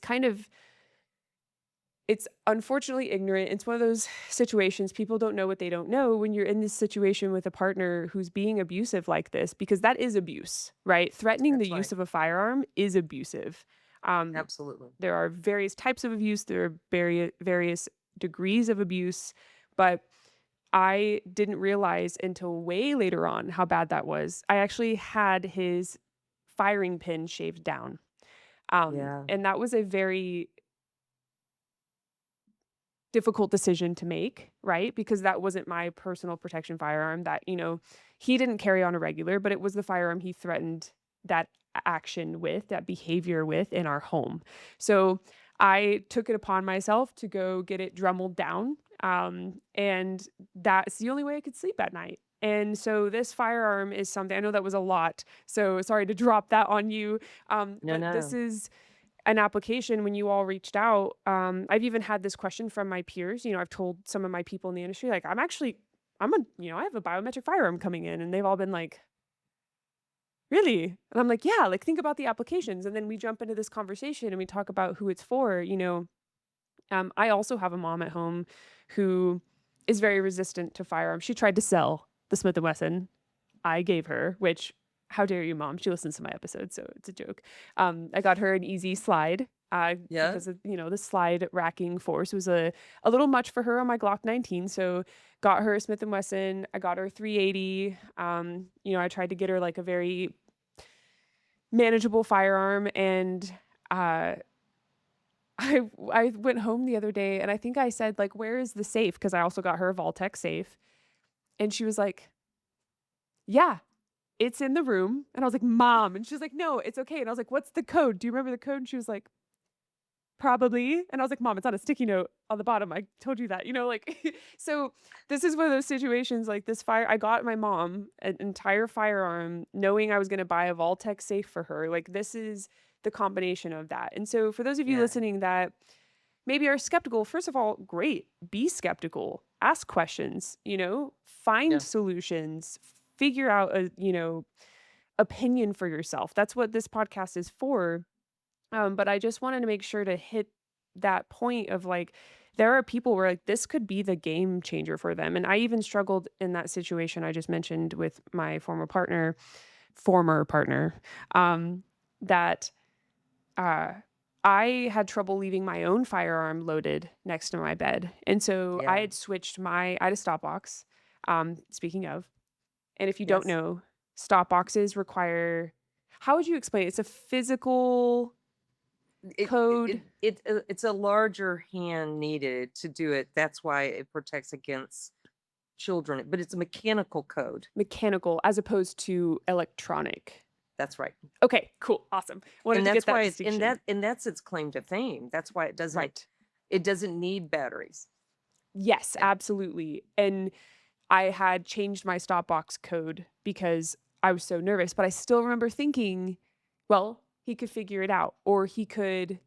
unfortunately ignorant. It's one of those situations people don't know what they don't know when you're in this situation with a partner who's being abusive like this, because that is abuse, right? Threatening the That's use right. of a firearm is abusive. Um, Absolutely. there are various types of abuse, there are various degrees of abuse, but I didn't realize until way later on how bad that was. I actually had his firing pin shaved down. Yeah. And that was a very difficult decision to make, right? Because that wasn't my personal protection firearm that, he didn't carry on a regular, but it was the firearm he threatened that action with, that behavior with in our home. So I took it upon myself to go get it drummeled down. And that's the only way I could sleep at night. And so this firearm is something I know that was a lot. So sorry to drop that on you. No, But this no. is an application when you all reached out. I've even had this question from my peers. I've told some of my people in the industry, like, I have a biometric firearm coming in. And they've all been like, really? And I'm like, yeah, like, think about the applications. And then we jump into this conversation and we talk about who it's for. I also have a mom at home who is very resistant to firearms. She tried to sell the Smith& Wesson I gave her, which how dare you, mom? She listens to my episodes, so it's a joke. I got her an easy slide, Yeah. because of, the slide racking force was a little much for her on my Glock 19, so got her a Smith& Wesson. I got her 380. I tried to get her, like, a very manageable firearm, and, uh, I went home the other day, and I think I said, like, "Where is the safe?" Because I also got her a Vaultec safe, and she was like, "Yeah, it's in the room." And I was like, "Mom." And she's like, "No, it's okay." And I was like, "What's the code? Do you remember the code?" And she was like, "Probably." And I was like, "Mom, it's on a sticky note on the bottom. I told you that." Like, so this is one of those situations like this fire. I got my mom an entire firearm knowing I was going to buy a Vaultec safe for her. Like, this is the combination of that. And so for those of you Yeah. listening that maybe are skeptical, first of all, great. Be skeptical. Ask questions, find Yeah. solutions, figure out opinion for yourself. That's what this podcast is for. But I just wanted to make sure to hit that point of like, there are people where like this could be the game changer for them. And I even struggled in that situation I just mentioned with my former partner, that uh I had trouble leaving my own firearm loaded next to my bed. And so I Yeah. had I had a stop box. Speaking of, and if you don't Yes. know, stop boxes require, how would you explain it? It's a physical code. It's a larger hand needed to do it. That's why it protects against children, but it's a mechanical code. Mechanical as opposed to electronic. That's right. Okay, cool, awesome. Wanted And to get that's that why it's distinction. and that's its claim to fame. That's why Right. it doesn't need batteries. Yes, Yeah. absolutely. And I had changed my stop box code because I was so nervous, but I still remember thinking, well, he could figure it out, or he could,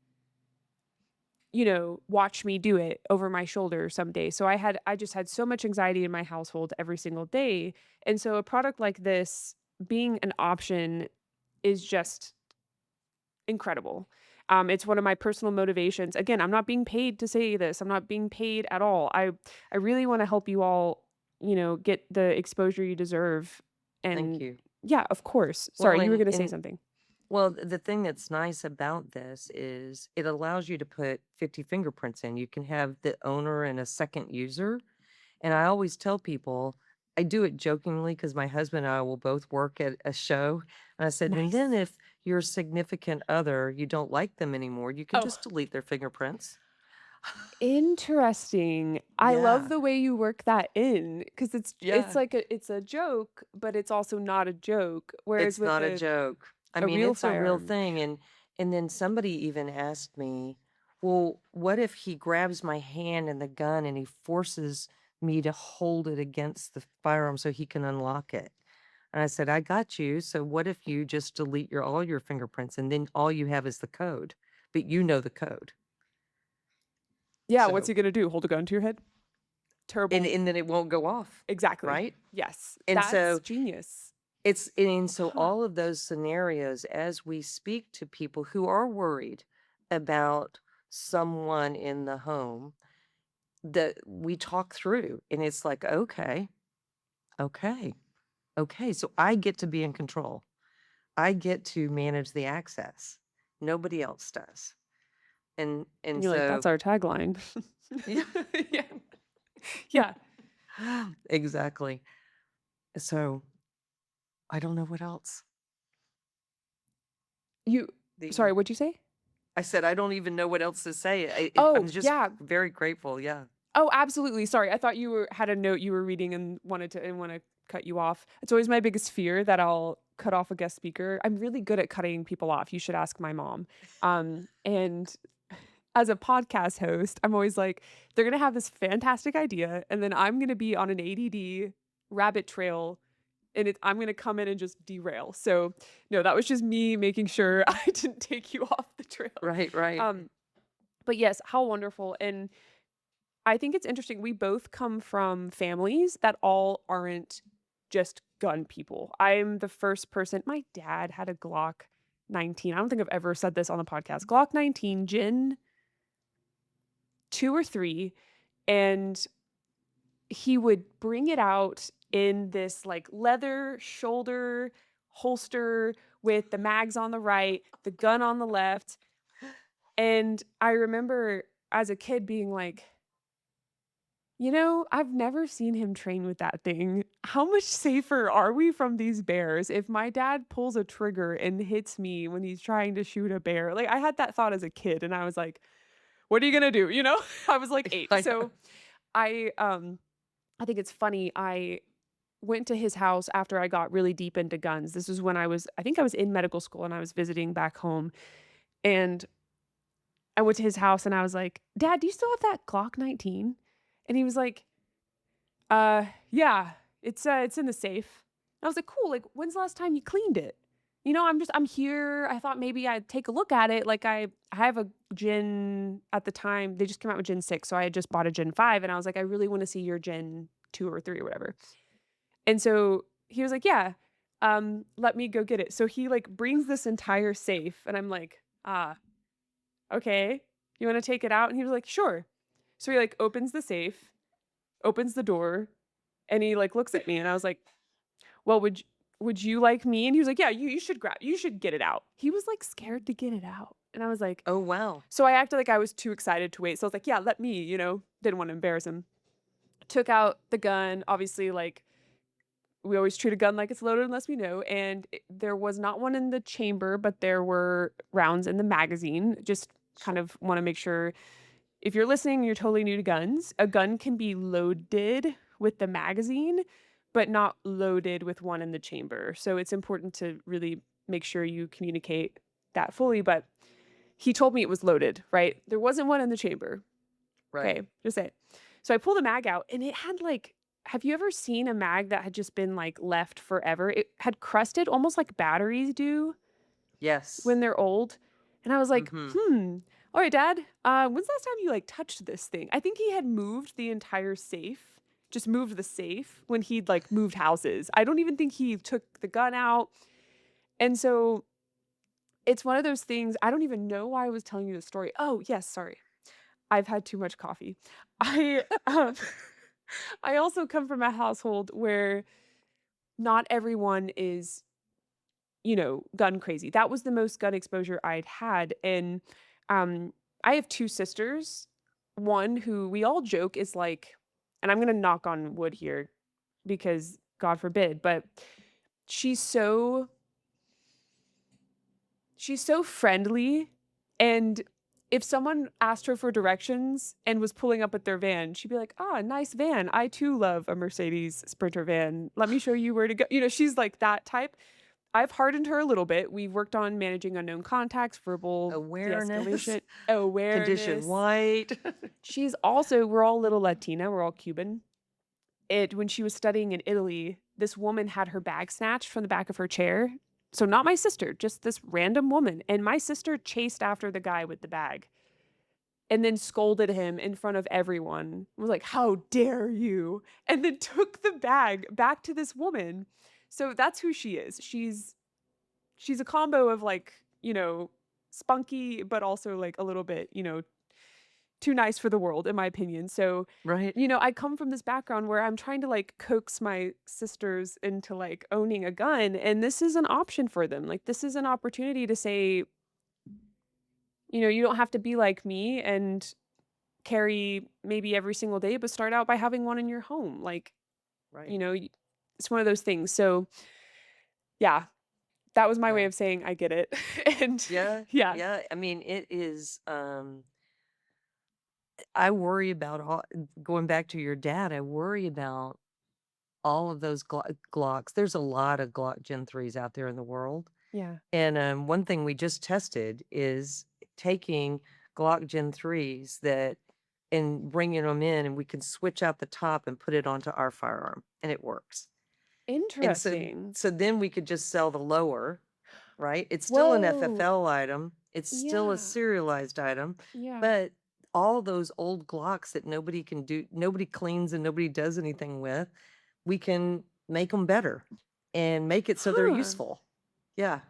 watch me do it over my shoulder someday. So I just had so much anxiety in my household every single day. And so a product like this being an option is just incredible. It's one of my personal motivations. Again, I'm not being paid to say this. I'm not being paid at all. I really want to help you all, get the exposure you deserve. Thank And you. yeah, of course. Well, Sorry, you were going to say something. the thing that's nice about this is it allows you to put 50 fingerprints in. You can have the owner and a second user. And I always tell people, I do it jokingly because my husband and I will both work at a show. And I said, and then Nice. if your significant other, you don't like them anymore, you can Oh, just delete their fingerprints. interesting. I love Yeah. the way you work that in because it's Yeah. like it's a joke, but it's also not a joke. Whereas It's with not a joke. I a mean, real it's a real firearm. thing, and then somebody even asked me, "Well, what if he grabs my hand and the gun and he forces me to hold it against the firearm so he can unlock it?" And I said, "I got you. So what if you just delete all your fingerprints and then all you have is the code, but you know the code." Yeah, what's So, he gonna do? Hold a gun to your head? and Terrible. and then it won't go off, Exactly. right? Yes. And That's so genius. and so Huh. all of those scenarios, as we speak to people who are worried about someone in the home, that we talk through, and it's like, okay, okay, okay, so I get to be in control. I get to manage the access. Nobody else does. And And you're like, so "That's our tagline." yeah. Yeah. Yeah. Exactly. So I don't know what else. You The sorry, what'd you say? I said I don't even know what else to say. I'm Oh, just yeah. very grateful. Yeah. Oh, absolutely. Sorry, I thought you had a note you were reading and wanna cut you off. It's always my biggest fear that I'll cut off a guest speaker. I'm really good at cutting people off. You should ask my mom. And as a podcast host, I'm always like, they're gonna have this fantastic idea, and then I'm gonna be on an ADD rabbit trail, and I'm gonna come in and just derail. So, no, that was just me making sure I didn't take you off the trail. Right. Right. Um, but yes, how wonderful. And I think it's interesting. We both come from families that all aren't just gun people. I'm the first person. My dad had a Glock 19. I don't think I've ever said this on the podcast. Glock 19, Gen 2 or 3, and he would bring it out in this like leather shoulder holster with the mags on the right, the gun on the left. And I remember as a kid being like, I've never seen him train with that thing. How much safer are we from these bears if my dad pulls a trigger and hits me when he's trying to shoot a bear? Like, I had that thought as a kid and I was like, what are you gonna do? I was like 8. I know. So I think it's funny. I went to his house after I got really deep into guns. This was when I think I was in medical school and I was visiting back home. And I went to his house and I was like, Dad, do you still have that Glock 19? And he was like, yeah, it's in the safe. And I was like, cool. Like, when's the last time you cleaned it? I'm here. I thought maybe I'd take a look at it. Like I have a Gen at the time. They just came out with Gen 6, so I had just bought a Gen 5 and I was like, I really want to see your Gen 2 or 3 or whatever. And so he was like, yeah, let me go get it. So he like brings this entire safe and I'm like, okay, you want to take it out? And he was like, sure. So he like opens the safe, opens the door, and he like looks at me and I was like, well, would you like me? And he was like, yeah, you should get it out. He was like scared to get it out. And I was like, Oh wow. so I acted like I was too excited to wait. So I was like, yeah, let me, didn't want to embarrass him. Took out the gun, obviously, like we always treat a gun like it's loaded unless we know. And there was not one in the chamber, but there were rounds in the magazine. Just kind of want to make sure if you're listening, you're totally new to guns. A gun can be loaded with the magazine, but not loaded with one in the chamber. So it's important to really make sure you communicate that fully. But he told me it was loaded, right? There wasn't one in the chamber. Right. Okay, just say it. So I pull the mag out and it had like, have you ever seen a mag that had just been like left forever? It had crusted almost like batteries do Yes. when they're old. And I was like, Mm-hmm. all right, Dad, when's the last time you like touched this thing? I think he had moved the entire safe, just moved the safe when he'd like moved houses. I don't even think he took the gun out. And so it's one of those things. I don't even know why I was telling you the story. Oh, yes, sorry. I've had too much coffee. I I also come from a household where not everyone is, gun crazy. That was the most gun exposure I'd had. And I have 2 sisters. One who we all joke is like, and I'm gonna knock on wood here because God forbid, but she's so she's so friendly. And if someone asked her for directions and was pulling up at their van, she'd be like, ah, nice van. I too love a Mercedes Sprinter van. Let me show you where to go. She's like that type. I've hardened her a little bit. We've worked on managing unknown contacts, verbal Awareness. de-escalation, Condition awareness. white. We're all a little Latina, we're all Cuban. When she was studying in Italy, this woman had her bag snatched from the back of her chair. So not my sister, just this random woman, and my sister chased after the guy with the bag and then scolded him in front of everyone. Was like, "How dare you?" And then took the bag back to this woman. So that's who she is. She's a combo of like, spunky, but also like a little bit, too nice for the world, in my opinion. So, Right. I come from this background where I'm trying to like coax my sisters into like owning a gun, and this is an option for them. Like, this is an opportunity to say, you don't have to be like me and carry maybe every single day, but start out by having one in your home. Like, Right. you know, y- it's one of those things. So, yeah, that was my way Yeah. of saying I get it. And Yeah. yeah, Yeah. I mean, it is, I worry about all, going back to your dad, I worry about all of those Glocks. There's a lot of Glock Gen 3s out there in the world. yeah. And one thing we just tested is taking Glock Gen 3s that and bringing them in, and we can switch out the top and put it onto our firearm, and it works. And Interesting. so then we could just sell the lower, right? It's still an Whoa. FFL item. It's still a Yeah. serialized item, Yeah. but all those old Glocks that nobody can do, nobody cleans and nobody does anything with, we can make them better and make it so they're Huh. useful. Yeah.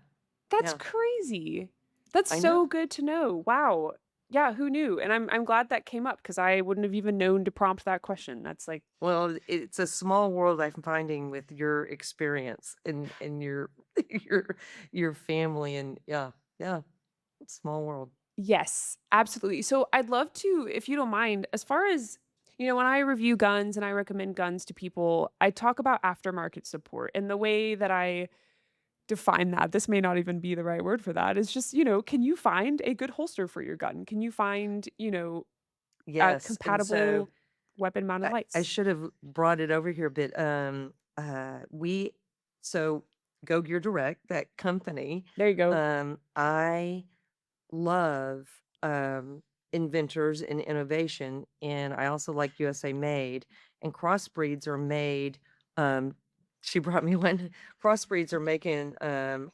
That's Yeah. crazy. That's I know. so good to know. Wow. Yeah, who knew? And I'm glad that came up because I wouldn't have even known to prompt that question. That's like, Well, it's a small world I'm finding with your experience and your your your family and yeah, yeah, small world. yes, absolutely. So I'd love to, if you don't mind, as far as, when I review guns and I recommend guns to people, I talk about aftermarket support. And the way that I define that, this may not even be the right word for that, is just, can you find a good holster for your gun? Can you find, Yes, and so compatible weapon mounted I lights? should have brought it over here a bit. We so Go Gear Direct, that company. There you go. I love inventors and innovation, and I also like USA Made. And crossbreeds are made. Um, she brought me one. Crossbreeds are making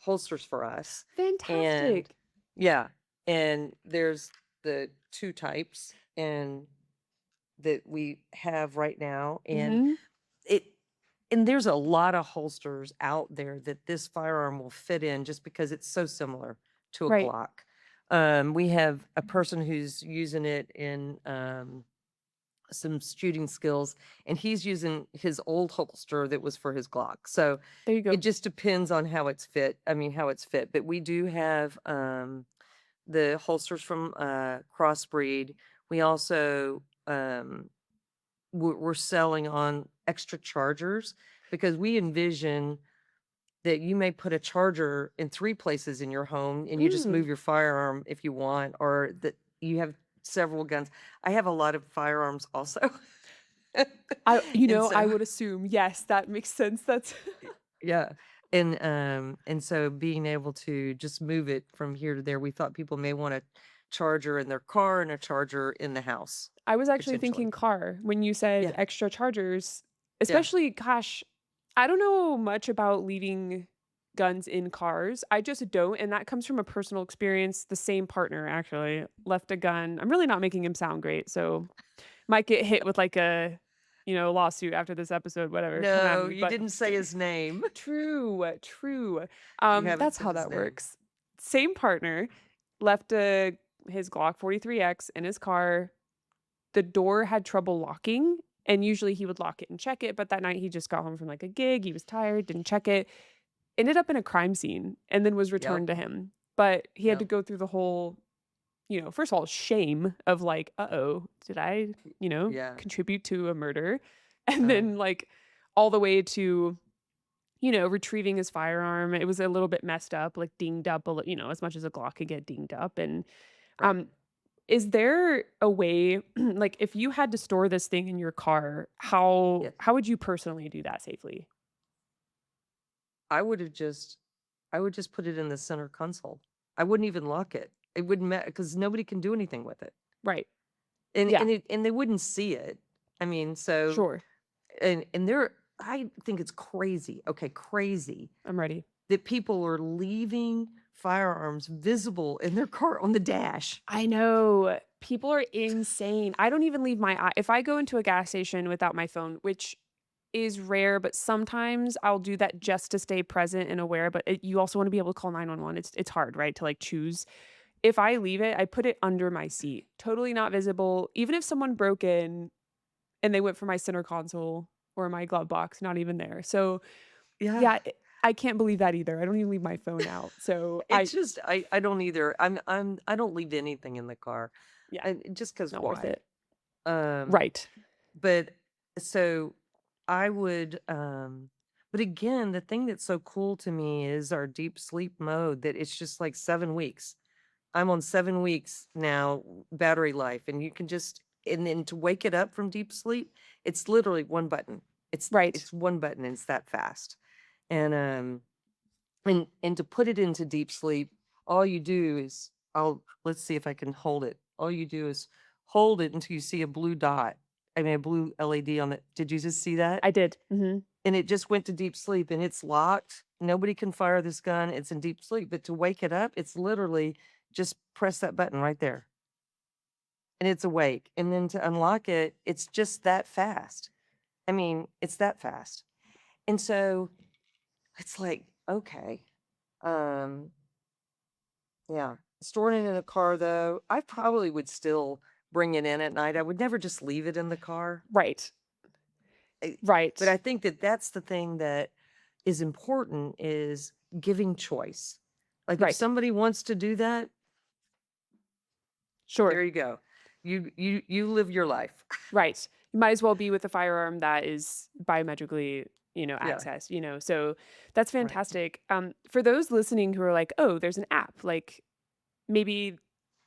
holsters for us, and Fantastic. yeah, and there's the two types, and that we have right now, and Mhm. it and there's a lot of holsters out there that this firearm will fit in just because it's so similar to a Right. Glock. We have a person who's using it in some shooting skills, and he's using his old holster that was for his Glock. So There you it go. just depends on how it's fit. I mean, how it's fit. But we do have the holsters from Crossbreed. We also we're selling on extra chargers because we envision that you may put a charger in 3 places in your home and you just Mm. move your firearm if you want, or that you have several guns. I have a lot of firearms also. And I so would assume, yes, that makes sense. That's yeah. And so being able to just move it from here to there, we thought people may want a charger in their car and a charger in the house, I was actually potentially. thinking car when you said Yeah. extra chargers, Yeah. especially, gosh, I don't know much about leaving guns in cars. I just don't, and that comes from a personal experience. The same partner actually left a gun. I'm really not making him sound great, so might get hit with like a, lawsuit after this episode, whatever. Come at No, me, you but didn't just say kidding. his name. True, true. You haven't That's said how his that name. works. Same partner left his Glock 43X in his car. The door had trouble locking, and usually he would lock it and check it, but that night he just got home from like a gig, he was tired, didn't check it. Ended up in a crime scene and then was Yep. returned to him. But he had to Yep. go through the whole, first of all, shame of like, "Uh-oh, did I, Yeah. contribute to a murder?" And Uh, then like all the way to retrieving his firearm. It was a little bit messed up, like dinged up, as much as a Glock could get dinged up. And right. um, is there a way, like, if you had to store this thing in your car, how Yes. how would you personally do that safely? I would have just I would just put it in the center console. I wouldn't even lock it. It wouldn't matter because nobody can do anything with it. Right. And Yeah. and they wouldn't see it. I mean, so Sure. and there. I think it's crazy, okay, crazy, I'm ready. that people are leaving firearms visible in their car on the dash. I know. People are insane. I don't even leave my eye if I go into a gas station without my phone, which is rare, but sometimes I'll do that just to stay present and aware, but you also wanna be able to call 911. It's hard, right, to, like, choose. If I leave it, I put it under my seat, totally not visible. Even if someone broke in and they went for my center console or my glove box, not even there. So, Yeah. yeah, I can't believe that either. I don't even leave my phone out. So, It's just I don't either. I don't leave anything in the car, yeah, and just 'cause not worth why? it. Um, Right. but so I would, but again, the thing that's so cool to me is our deep sleep mode, that it's just like 7 weeks. I'm on 7 weeks now battery life, and you can just and then to wake it up from deep sleep, it's literally 1 button. Right. It's 1 button, and it's that fast. And, and to put it into deep sleep, all you do is let's see if I can hold it. All you do is hold it until you see a blue dot. I mean, a blue LED on it. Did you just see that? I did. Mhm. And it just went to deep sleep, and it's locked. Nobody can fire this gun. It's in deep sleep. But to wake it up, it's literally just press that button right there, and it's awake. And then to unlock it, it's just that fast. I mean, it's that fast. And so it's like, okay. Um, Yeah. Storing it in a car, though, I probably would still bring it in at night. I would never just leave it in the car. Right. I but Right. I think that that's the thing that is important, is giving choice. Like, if Right. somebody wants to do that, Sure. there you go. You live your life. Right. You might as well be with a firearm that is biometrically, Yeah, accessed, so that's right. fantastic. For those listening who are like, "Oh, there's an app," like, maybe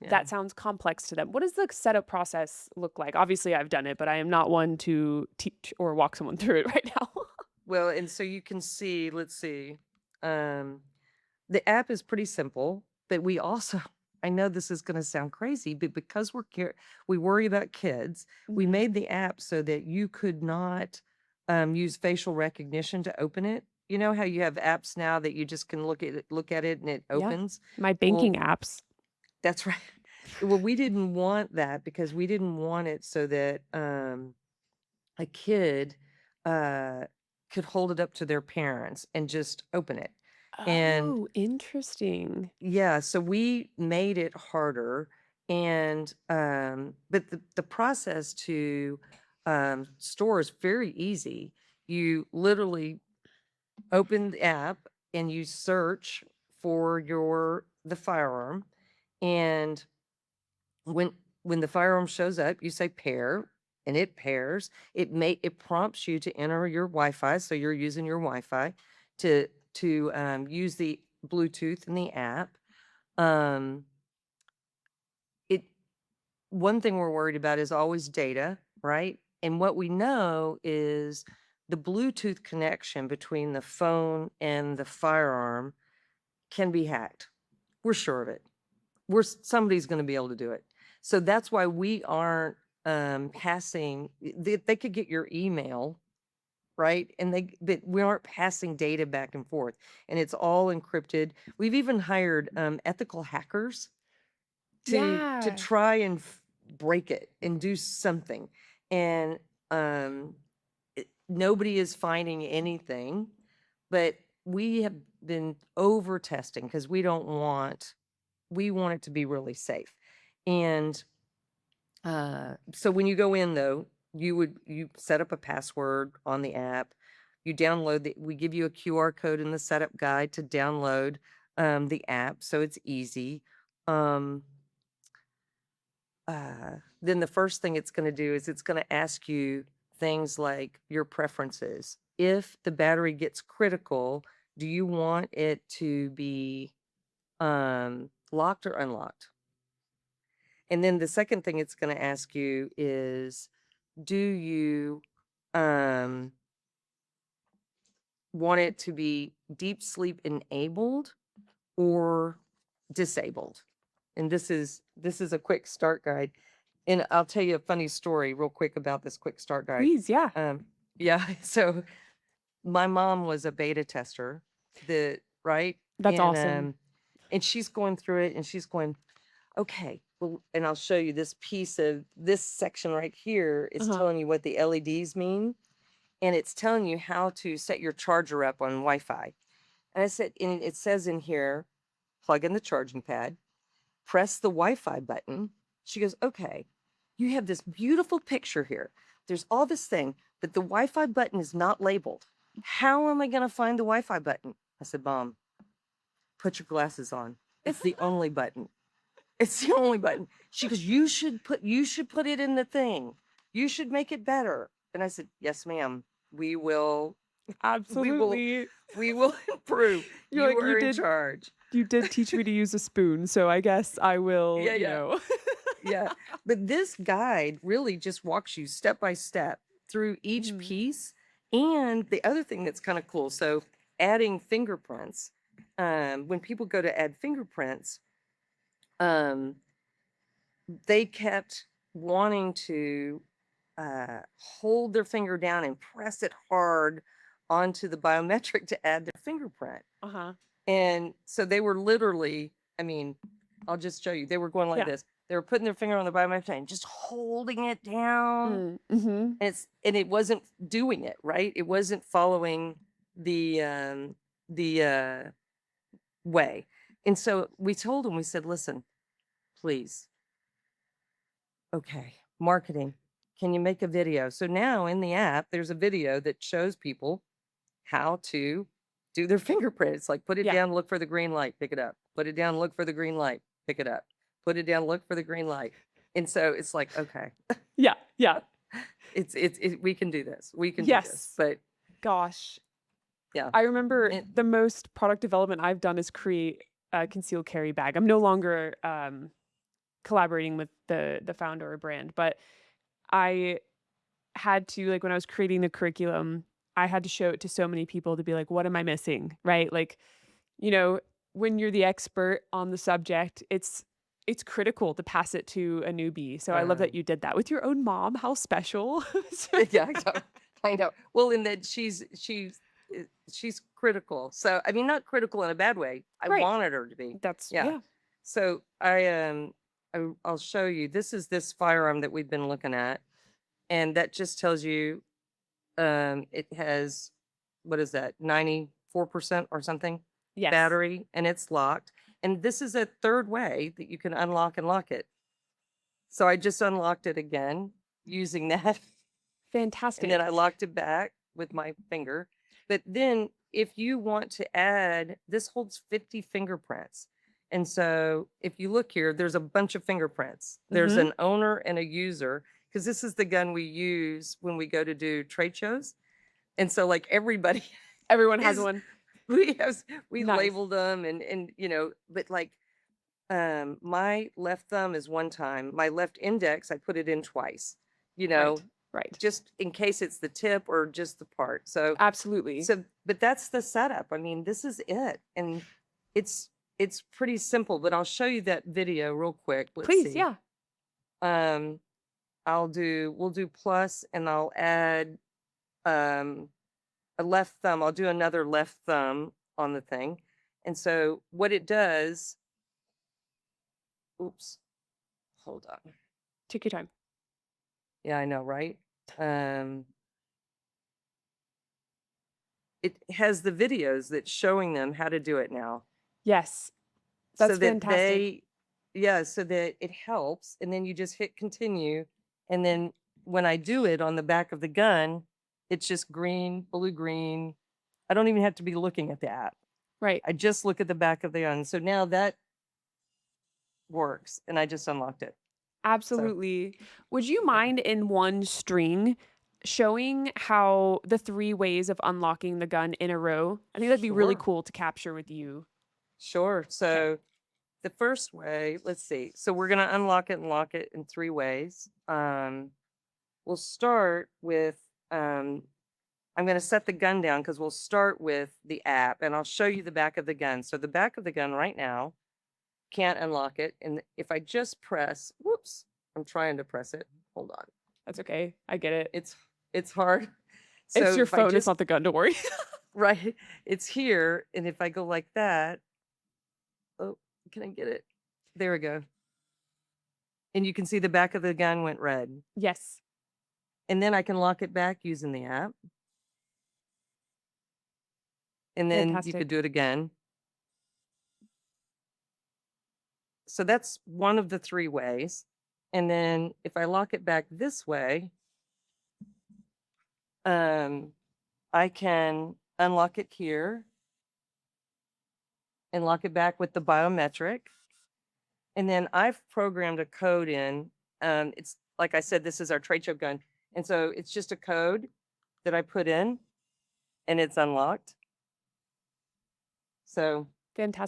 Yeah. that sounds complex to them. What does the setup process look like? Obviously, I've done it, but I am not one to teach or walk someone through it right now. Well, and so you can see, let's see, um the app is pretty simple, but we also I know this is gonna sound crazy, but because we worry about kids, we Mhm. made the app so that you could not, use facial recognition to open it. You know how you have apps now that you just can look at it and it Yeah. opens? My banking Well, apps. that's right. Well, we didn't want that because we didn't want it so that, a kid, uh, could hold it up to their parents and just open it. And Oh, interesting. yeah, so we made it harder, and, but the process to, store is very easy. You literally open the app and you search for the firearm, and when when the firearm shows up, you say "pair," and it pairs. It prompts you to enter your Wi-Fi, so you're using your Wi-Fi to use the Bluetooth in the app. Um, it One thing we're worried about is always data, right? And what we know is the Bluetooth connection between the phone and the firearm can be hacked. We're sure of it. Somebody's going to be able to do it. So that's why we aren't passing. They could get your email, right? And but we aren't passing data back and forth, and it's all encrypted. We've even hired ethical hackers to Yeah. try and break it and do something. And um nobody is finding anything, but we have been over testing because we want it to be really safe. And so when you go in, though, you set up a password on the app. We give you a QR code in the setup guide to download the app, so it's easy. um then the first thing it's going to do is it's going to ask you things like your preferences. If the battery gets critical, do you want it to be locked or unlocked? And then the second thing it's going to ask you is, do you um, want it to be deep sleep enabled or disabled? And this is a quick start guide. And I'll tell you a funny story real quick about this quick start guide. Please, yeah. Um, yeah, so my mom was a beta tester, right? That's awesome. And she's going through it and she's going, okay, well, and I'll show you this piece of this section right here is Uh-huh. telling you what the LEDs mean. And it's telling you how to set your charger up on Wi-Fi. And I said, and it says in here, plug in the charging pad, press the Wi-Fi button. She goes, okay, you have this beautiful picture here. There's all this thing, but the Wi-Fi button is not labeled. How am I going to find the Wi-Fi button? I said, Mom, put your glasses on. It's the only button. It's the only button. She goes, you should put it in the thing. You should make it better. And I said, yes, ma'am. We will, we will, Absolutely. we will improve. You're You like, are in charge. you did teach me to use a spoon, so I guess I will, Yeah, yeah, yeah. But this guide really just walks you step by step through each Mhm. piece. And the other thing that's kind of cool, so adding fingerprints, when people go to add fingerprints, um, they kept wanting to hold their finger down and press it hard onto the biometric to add their fingerprint. Uh-huh. And so they were literally, I mean, I'll just show you. They were going like Yeah. this. They were putting their finger on the biometric and just holding it down. Mm-hmm. And it wasn't doing it, right? It wasn't following the way. And so we told them, we said, listen, please, okay, marketing, can you make a video? So now in the app, there's a video that shows people how to do their fingerprint. It's like, put it Yeah. down, look for the green light, pick it up. Put it down, look for the green light, pick it up. Put it down, look for the green light. And so it's like, okay, Yeah. Yeah. we can do this. We can do this. Yes. But Gosh. yeah, I remember it, the most product development I've done is create a concealed carry bag. I'm no longer collaborating with the founder or brand, but I had to, like, when I was creating the curriculum, I had to show it to so many people to be like, what am I missing? Right? Like, you know, when you're the expert on the subject, it's critical to pass it to a newbie. So I love that um, you did that with your own mom. How special. yeah, I know. I know. Well, in that she's critical. So I mean, not critical in a bad way. I Right. wanted her to be. That's Yeah. yeah. So I'll show you. This is this firearm that we've been looking at, and that just tells you it has, what is that, 94% or something Yes. battery, and it's locked. And this is a third way that you can unlock and lock it. So I just unlocked it again using that. And then Fantastic. I locked it back with my finger. But then if you want to add, this holds 50 fingerprints. And so if you look here, there's a bunch of fingerprints. There's Mhm. an owner and a user, because this is the gun we use when we go to do trade shows. And so like everybody Everyone has is, one. we Nice. labeled them and but like my left thumb is one time, my left index, I put it in twice, you know, Right. Right. just in case it's the tip or just the part. So, Absolutely. but that's the setup. I mean, this is it. And it's, it's pretty simple, but I'll show you that video real quick. Let's Please, see. yeah. Um, we'll do plus and I'll add, um, a left thumb. I'll do another left thumb on the thing. And so what it does, oops, hold on. Take your time. Yeah, I know, right? Um, it has the videos that's showing them how to do it now. Yes. So That's that fantastic. yeah, so that it helps. And then you just hit continue. And then when I do it on the back of the gun, it's just green, blue, green. I don't even have to be looking at the app. Right. I just look at the back of the gun. So now that works. And I just unlocked it. So Absolutely. Would you yeah, mind in one string showing how the 3 ways of unlocking the gun in a row? I think that'd be really sure. cool to capture with you. Sure. Okay. So the first way, let's see. So we're going to unlock it and lock it in 3 ways. We'll start with, I'm going to set the gun down because we'll start with the app and I'll show you the back of the gun. So the back of the gun right now, can't unlock it. And if I just press, whoops, I'm trying to press it. Hold on. That's okay. I get it. It's hard. It's So your if I phone, it's just not the gun, don't worry. right, it's here, and if I go like that, oh, can I get it? There we go. And you can see the back of the gun went red. Yes. And then I can lock it back using the app, and then you could Fantastic. do it again. So that's one of the 3 ways. And then if I lock it back this way, um, I can unlock it here and lock it back with the biometric. And then I've programmed a code in. It's like I said, this is our trade show gun. And so it's just a code that I put in and it's unlocked. So,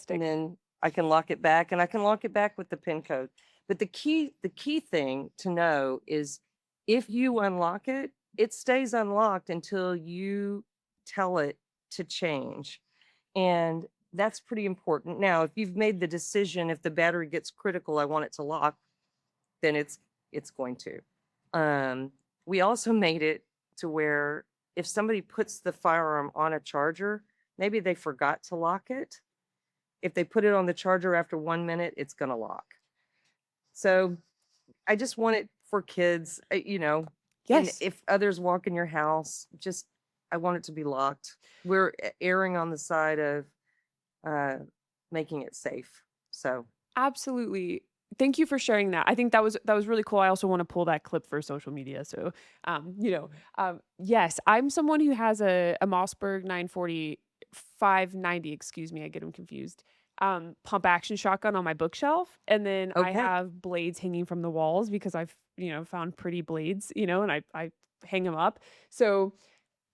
and Fantastic. then I can lock it back and I can lock it back with the pin code. But the key thing to know is if you unlock it, it stays unlocked until you tell it to change. And that's pretty important. Now, if you've made the decision, if the battery gets critical, I want it to lock, then it's going to. Um, we also made it to where if somebody puts the firearm on a charger, maybe they forgot to lock it. If they put it on the charger after 1 minute, it's gonna lock. So I just want it for kids, and Yes. if others walk in your house, just I want it to be locked. We're erring on the side of uh, making it safe. So Absolutely. Thank you for sharing that. I think that was really cool. I also want to pull that clip for social media. So, yes, I'm someone who has a Mossberg 940 590, excuse me, I get them confused. Pump action shotgun on my bookshelf, and then I okay, have blades hanging from the walls because I've found pretty blades, and I hang them up. So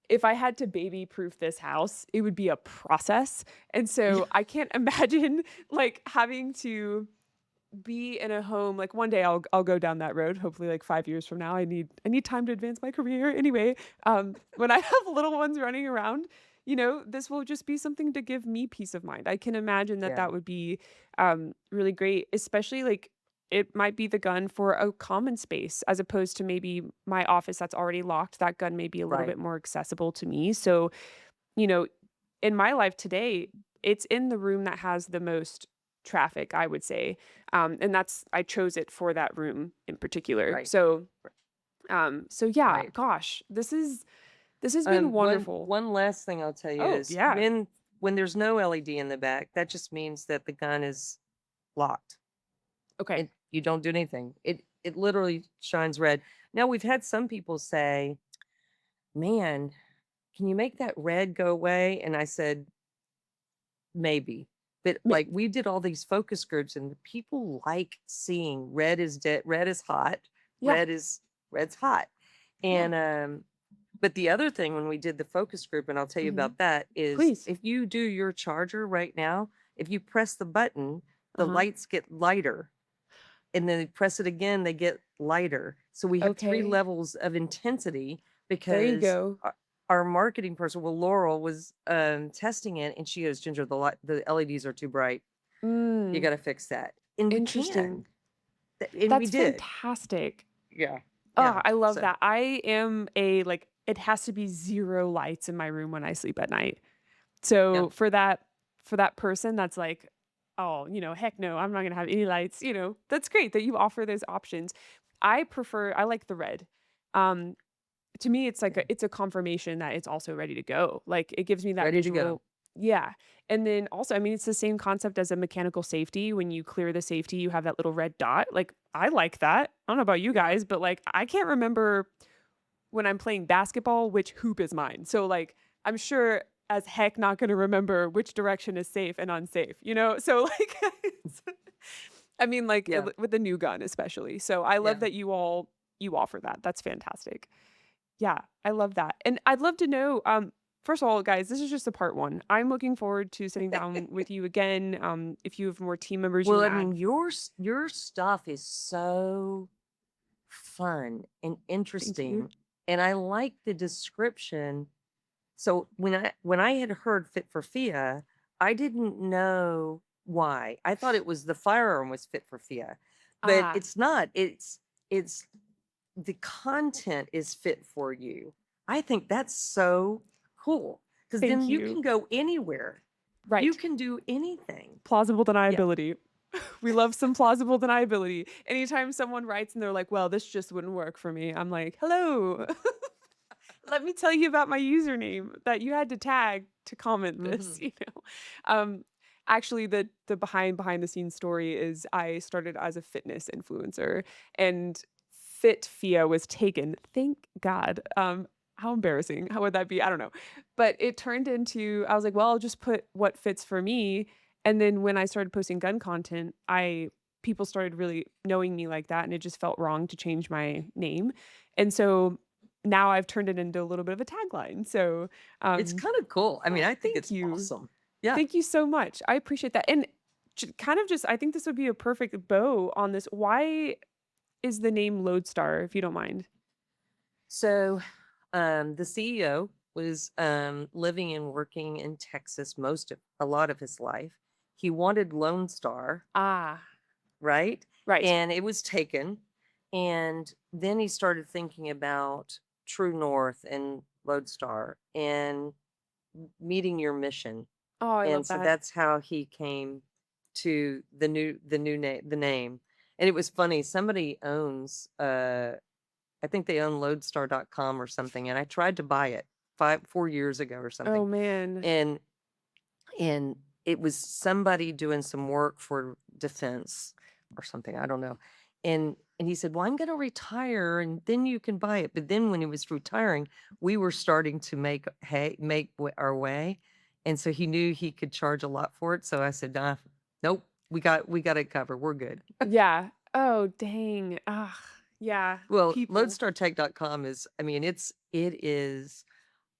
if I had to baby proof this house, it would be a process. And yeah, so I can't imagine like having to be in a home. Like one day I'll go down that road, hopefully like 5 years from now. I need time to advance my career. Anyway, when I have little ones running around, this will just be something to give me peace of mind. I can imagine that yeah, that would be really great, especially like it might be the gun for a common space as opposed to maybe my office that's already locked. That gun may be a little right, bit more accessible to me. So, you know, in my life today, it's in the room that has the most traffic, I would say. And that's I chose it for that room in particular. right, So yeah, right. gosh, this has been One wonderful. one last thing I'll tell you Oh, is yeah. when there's no LED in the back, that just means that the gun is locked. Okay. And you don't do anything. It literally shines red. Now we've had some people say, "Man, can you make that red go away?" And I said, "Maybe." But Ma- like we did all these focus groups and the people like seeing red is dead, red is hot, yeah. red is red's hot. Yeah. And but the other thing when we did the focus group, and I'll tell you Hmm. about that, is Please. if you do your charger right now, if you press the button, the Uh-huh. lights get lighter. And then you press it again, they get lighter. So we have 3 Okay. levels of intensity There you because go. our marketing person, well, Laurel was testing it, and she goes, "Ginger, the LEDs are too bright. You Mm, got to fix that." And we interesting. can, and we That's did. fantastic. Yeah, Oh, yeah. I love So that. I am a like it has to be 0 lights in my room when I sleep at night. yeah, So for that person that's like, "Oh, heck no, I'm not gonna have any lights," that's great that you offer those options. I like the red. Um, to me, it's like yeah. it's a confirmation that it's also ready to go. Like, it gives me that Ready to go. visual. Yeah, and then also, I mean, it's the same concept as a mechanical safety. When you clear the safety, you have that little red dot. Like, I like that. I don't know about you Yeah, guys, but, like, I can't remember when I'm playing basketball which hoop is mine. So, like, I'm sure as heck not gonna remember which direction is safe and unsafe, you know? So, like, it's I mean, like, yeah, with the new gun especially. So, I love yeah. that you offer that. That's fantastic. Yeah, I love that. And I'd love to know, first of all, guys, this is just a part one. I'm looking forward to sitting down with you again. If you have more team members you Well, want I to add. mean, your stuff is so fun and Thank you. interesting, and I like the description. So when I had heard Fit for Fia, I didn't know why. I thought it was the firearm was fit for Fia, but Ah, it's not. It's the content is fit for you. I think that's so cool because Thank then you you. can go anywhere. You Right. can do anything. Plausible Yeah. deniability. We love some plausible deniability. Anytime someone writes and they're like, "Well, this just wouldn't work for me." I'm like, "Hello. Let me tell you about my username that you had to tag to comment this," Mhm. you know? Um, actually, the behind the scenes story is I started as a fitness influencer, and Fitfia was taken, thank God. How embarrassing. How would that be? I don't know. But it turned into I was like, "Well, I'll just put what fits for me," and then when I started posting gun content, I people started really knowing me like that, and it just felt wrong to change my name, and so now I've turned it into a little bit of a tagline. So, It's um, kinda cool. I mean, yeah, I think thank it's you. awesome. Yeah. Thank you so much. I appreciate that. And kind of just, I think this would be a perfect bow on this. Why is the name Lodestar, if you don't mind? So, the CEO was, living and working in Texas a lot of his life. He wanted Lone Star, Ah, right? right. And it was taken. And then he started thinking about True North and Lodestar and meeting your mission. Oh, I And love so that. that's how he came to the name. And it was funny, somebody owns I think they own lodestar.com or something, and I tried to buy it 4 years ago or Oh, something. man. And and it was somebody doing some work for defense or something, I don't know. And he said, "Well, I'm gonna retire and then you can buy it." But then when he was retiring, we were starting to our way. And so he knew he could charge a lot for it. So I said, "Nah, nope, we got it covered. We're good." Yeah. Oh, dang. Ah, yeah. Well, People. lodestartech.com is, I mean, it is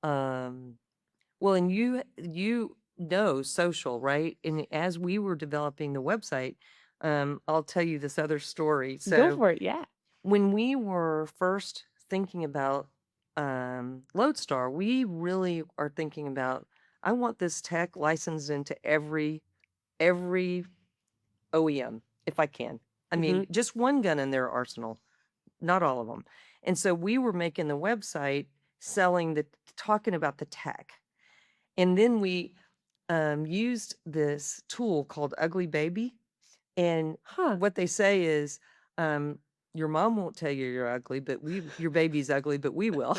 um well, and you know social, right? And as we were developing the website, I'll tell you this other story. Go So for it. Yeah. when we were first thinking about Lodestar, we really are thinking about, I want this tech licensed into every OEM if I can. I Hmm. mean, just one gun in their arsenal, not all of them. And so we were making the website selling talking about the tech. And then we used this tool called Ugly Baby. And Huh. what they say is, um, your mom won't tell you you're ugly, but your baby's ugly, but we will.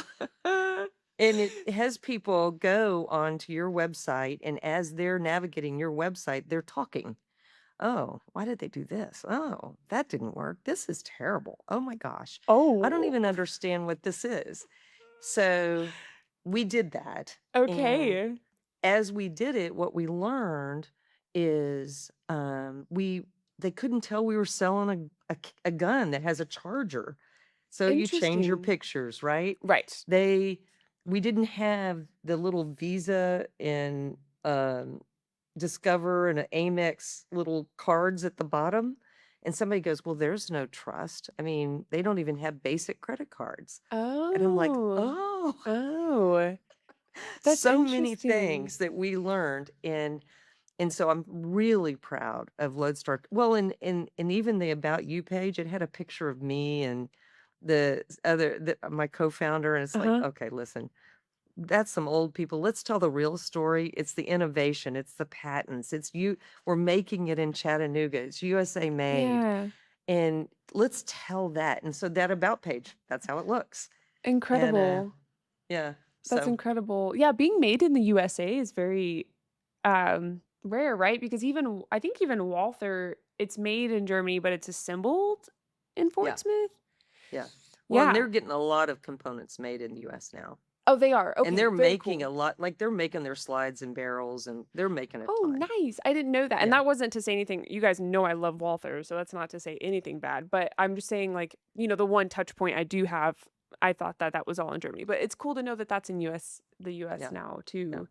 And it has people go onto your website, and as they're navigating your website, they're talking. Oh, why did they do this? Oh, that didn't work. This is terrible. Oh my gosh. I don't Oh, even understand what this is. So we did that. And okay. as we did it, what we learned is we they couldn't tell we were selling a gun that has a charger. So you change your Interesting. pictures, right? Right. They We didn't have the little Visa and um, Discover and Amex little cards at the bottom. And somebody goes, "Well, there's no trust. I mean, they don't even have basic credit cards." And I'm like, Oh. "Oh." Oh, that's So many interesting. things that we learned, and so I'm really proud of Lodestar. Well, and even the About You page, it had a picture of me and my co-founder, and it's like, Uh-huh. okay, listen, that's some old people. Let's tell the real story. It's the innovation, it's the patents, we're making it in Chattanooga. It's USA made. Yeah. And let's tell that. And so that About page, that's how it looks. And Incredible. yeah, That's so incredible. Yeah, being made in the USA is very, rare, right? Because even I think even Walther, it's made in Germany, but it's assembled in yeah. Fort Smith? Yeah. Well, and Yeah. they're getting a lot of components made in the US now. Oh, they are. And Okay, they're very making cool. a lot, like they're making their slides and barrels and they're making a Oh, ton. nice. I didn't know that. And Yeah. that wasn't to say anything. You guys know I love Walther, so that's not to say anything bad, but I'm just saying like, the one touch point I do have, I thought that that was all in Germany, but it's cool to know that that's in the US Yeah. now Yeah. too.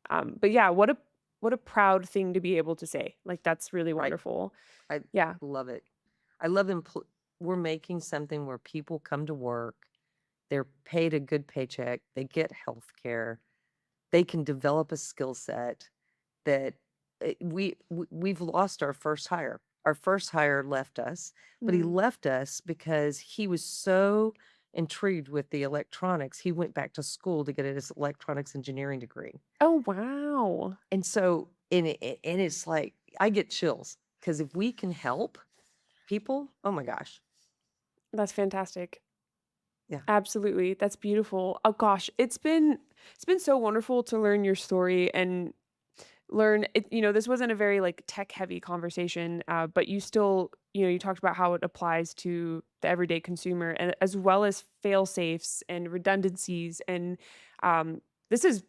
But yeah, what a proud thing to be able to say. Like that's really Right. wonderful. I Yeah. love it. I love we're making something where people come to work, they're paid a good paycheck, they get health care, they can develop a skill set that we've lost our first hire. Our first hire left us, but he Mm. left us because he was so intrigued with the electronics. He went back to school to get his electronics engineering degree. Oh, wow. And so, and it's like, I get chills because if we can help people, oh my gosh. That's fantastic. Yeah. Absolutely. That's beautiful. Oh gosh, it's been so wonderful to learn your story and learn it, this wasn't a very like tech heavy conversation, but you still, you talked about how it applies to the everyday consumer and as well as fail safes and redundancies and um this is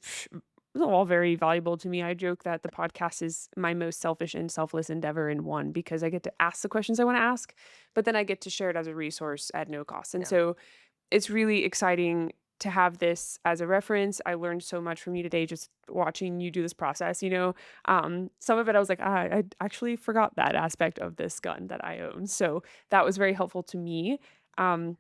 this is all very valuable to me. I joke that the podcast is my most selfish and selfless endeavor in one because I get to ask the questions I want to ask, but then I get to share it as a resource at no cost. And Yeah. so it's really exciting to have this as a reference. I learned so much from you today just watching you do this process. Some of it I was like, I actually forgot that aspect of this gun that I own. So that was very helpful to me. Um,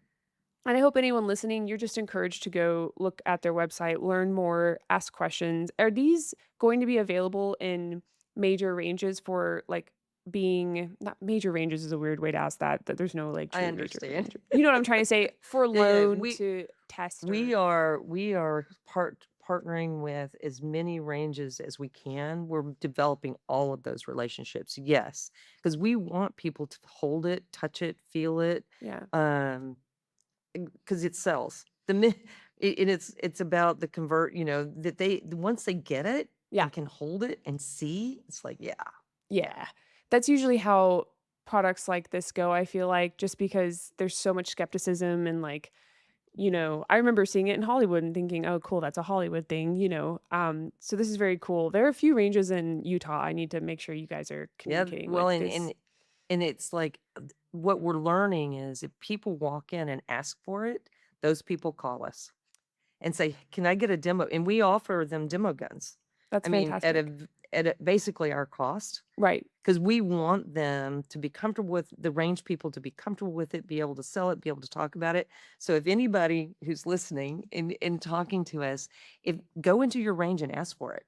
and I hope anyone listening, you're just encouraged to go look at their website, learn more, ask questions. Are these going to be available in major ranges for like being not major ranges is a weird way to ask that there's no like I true major understand. range. You know what I'm trying to say? For Yeah, yeah. loan to test We or are we are partnering with as many ranges as we can. We're developing all of those relationships. Yes, because we want people to hold it, touch it, feel it, yeah. um, because it sells. And it's about the convert. That they once they get it Yeah. and can hold it and see, it's like yeah, yeah, Yeah. That's usually how products like this go, I feel like, just because there's so much skepticism and like I remember seeing it in Hollywood and thinking, "Oh, cool, that's a Hollywood thing." So this is very cool. There are a few ranges in Utah I need to make sure you guys are yeah. communicating Well, with and because and and it's like what we're learning is if people walk in and ask for it, those people call us and say, "Can I get a demo?" And we offer them demo guns. that's I mean, at fantastic. basically our cost, Right, because we want them to be comfortable with the range people to be comfortable with it, be able to sell it, be able to talk about it. So if anybody who's listening and talking to us, if go into your range and ask for it,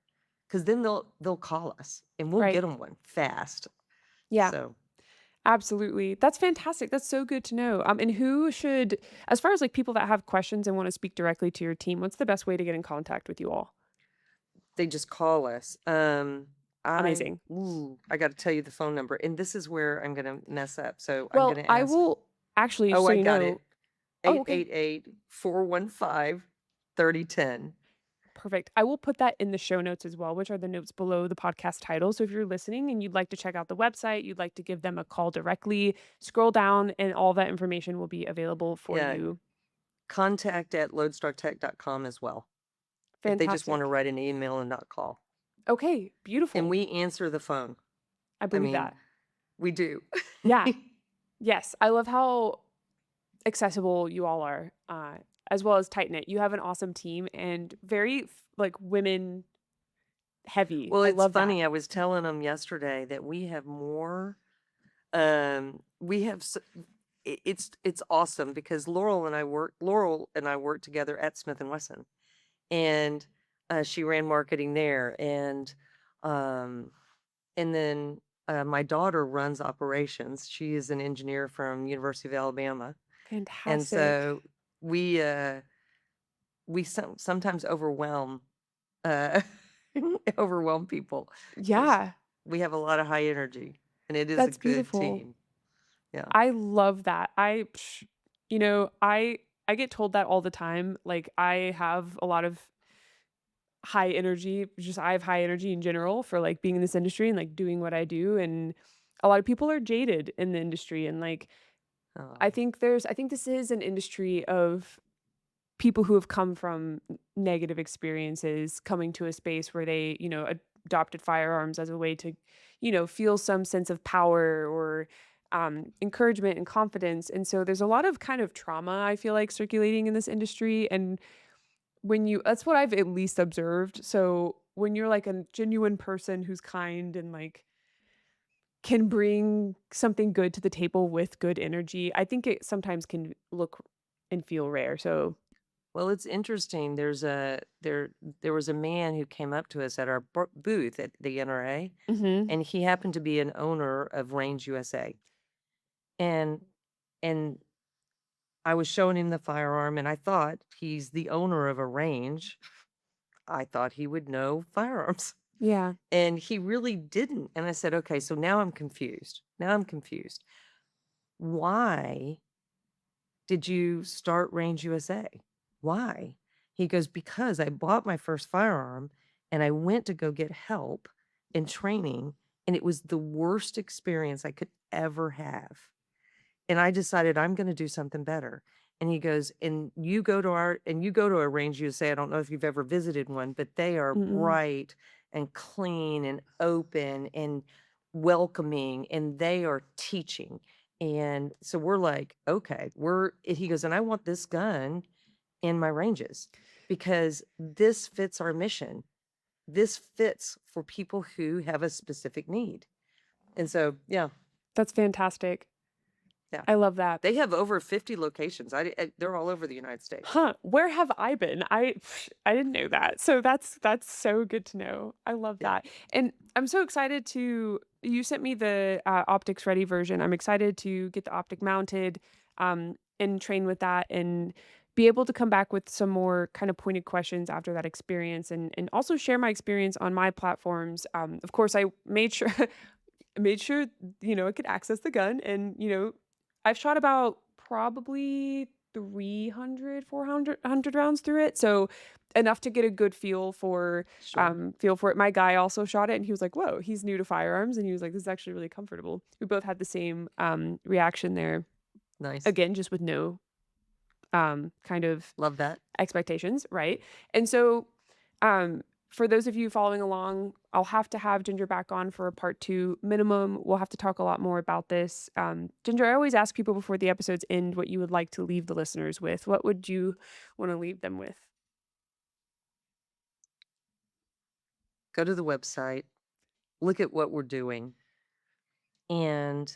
because then they'll call us and we'll right. get them one fast. Yeah, So absolutely. That's fantastic. That's so good to know. And who should as far as, like, people that have questions and wanna speak directly to your team, what's the best way to get in contact with you all? they just call us. Amazing. I got to tell you the phone number, and this is where I'm gonna mess up. So I'm Well, gonna I ask. will actually, Oh, so I you got know. it. Oh, Eight okay. eight eight 415 3010. Perfect. I will put that in the show notes as well, which are the notes below the podcast title. So if you're listening and you'd like to check out the website, you'd like to give them a call directly, scroll down and all that information will be available for Yeah, you. contact@lodestartech.com as well, if they just wanna Fantastic. write an email and not call. Okay, And beautiful. we answer the phone. I I believe mean, that. we do. Yeah. Yes. I love how accessible you all are, as well as tight knit. You have an awesome team and very like women heavy. Well, I it's love that. funny, I was telling them yesterday that we have more, we have s it's awesome because Laurel and I worked together at Smith& and Wesson, and, she ran marketing there, um and then, my daughter runs operations. She is an engineer from University of Alabama, and Fantastic. so we, uh, we sometimes overwhelm, uh, overwhelm people because Yeah, we have a lot of high energy, and it is a that's good beautiful. team. Yeah. I love that. I get told that all the time. Like I have a lot of high energy, just I have high energy in general for like being in this industry and like doing what I do and a lot of people are jaded in the industry and like Oh, I think this is an industry of people who have come from negative experiences coming to a space where they, adopted firearms as a way to, feel some sense of power or encouragement and confidence. And so there's a lot of kind of trauma, I feel like, circulating in this industry. And that's what I've at least observed. So when you're like a genuine person who's kind and like can bring something good to the table with good energy, I think it sometimes can look and feel rare. So, well, it's interesting. There was a man who came up to us at our booth at the NRA, mhm. and he happened to be an owner of Range USA. And and I was showing him the firearm, and I thought he's the owner of a range. I thought he would know firearms, Yeah. and he really didn't. And I said, "Okay, so now I'm confused. Now I'm confused. Why did you start Range USA? Why?" He goes, "Because I bought my first firearm and I went to go get help and training, and it was the worst experience I could ever have. And I decided I'm gonna do something better." And he goes, and you go to a Range USA, I don't know if you've ever visited one, but they are Mm-mm. bright and clean and open and welcoming, and they are teaching. And so we're like, "Okay, he goes, "And I want this gun in my ranges because this fits our mission. This fits for people who have a specific need." And so, yeah, That's fantastic. yeah. I love that. They have over 50 locations. They're all over the United States. Huh, where have I been? I didn't know that. So that's so good to know. I love Yeah. that. And I'm so excited to you sent me the optics ready version. I'm excited to get the optic mounted and train with that and be able to come back with some more kind of pointed questions after that experience and also share my experience on my platforms. Of course I made sure made sure, I could access the gun and, I've shot about probably 300, 400, 100 rounds through it. So enough to get a good Sure. feel for it. My guy also shot it and he was like, "Whoa, he's new to firearms." And he was like, "This is actually really comfortable." We both had the same reaction there. Nice. Again, just with no kind of Love that. expectations, right? And so, for those of you following along, I'll have to have Ginger back on for a part 2 minimum. We'll have to talk a lot more about this. Ginger, I always ask people before the episodes end what you would like to leave the listeners with. What would you want to leave them with? Go to the website, look at what we're doing, and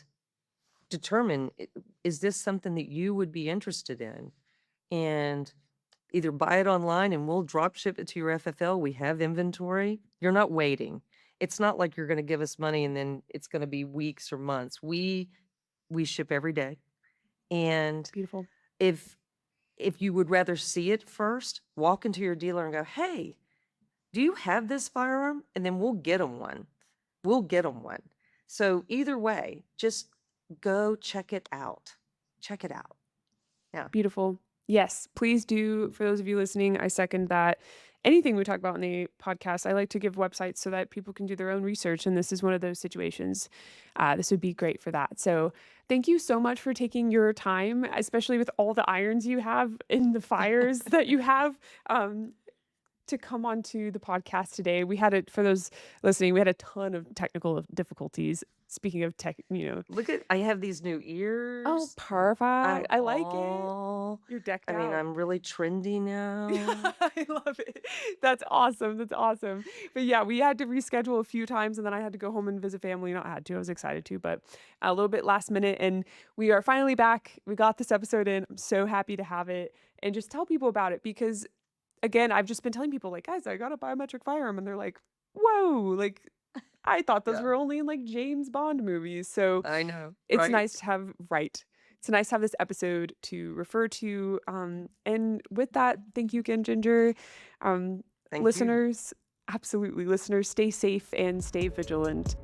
determine, is this something that you would be interested in? And either buy it online and we'll drop ship it to your FFL. We have inventory. You're not waiting. It's not like you're going to give us money and then it's going to be weeks or months. We ship every day. And Beautiful. if if you would rather see it first, walk into your dealer and go, "Hey, do you have this firearm?" And then we'll get them one. We'll get them one. So either way, just go check it out. Check it out. Yeah. Beautiful. Yes, please do. For those of you listening, I second that. Anything we talk about in the podcast, I like to give websites so that people can do their own research. And this is one of those situations. This would be great for that. So, thank you so much for taking your time, especially with all the irons you have in the fires that you have. Um, to come onto the podcast today. We had it for those listening, we had a ton of technical difficulties. Speaking of tech, Look at I have these new oh, ears. perfect. I'm I like it. all You're decked I mean, out. I'm really trendy Yeah, now. I love it. That's awesome, that's awesome. But yeah, we had to reschedule a few times and then I had to go home and visit family. Not had to, I was excited to, but a little bit last minute and we are finally back. We got this episode in. I'm so happy to have it and just tell people about it because again, I've just been telling people like, "Guys, I got a biometric firearm." And they're like, "Whoa, like I thought those Yeah, were only in like James Bond movies." So I know, it's right? nice to have It's nice to have this episode to refer to. And with that, thank you again, Ginger. Thank you. Listeners, absolutely, listeners, stay safe and stay vigilant.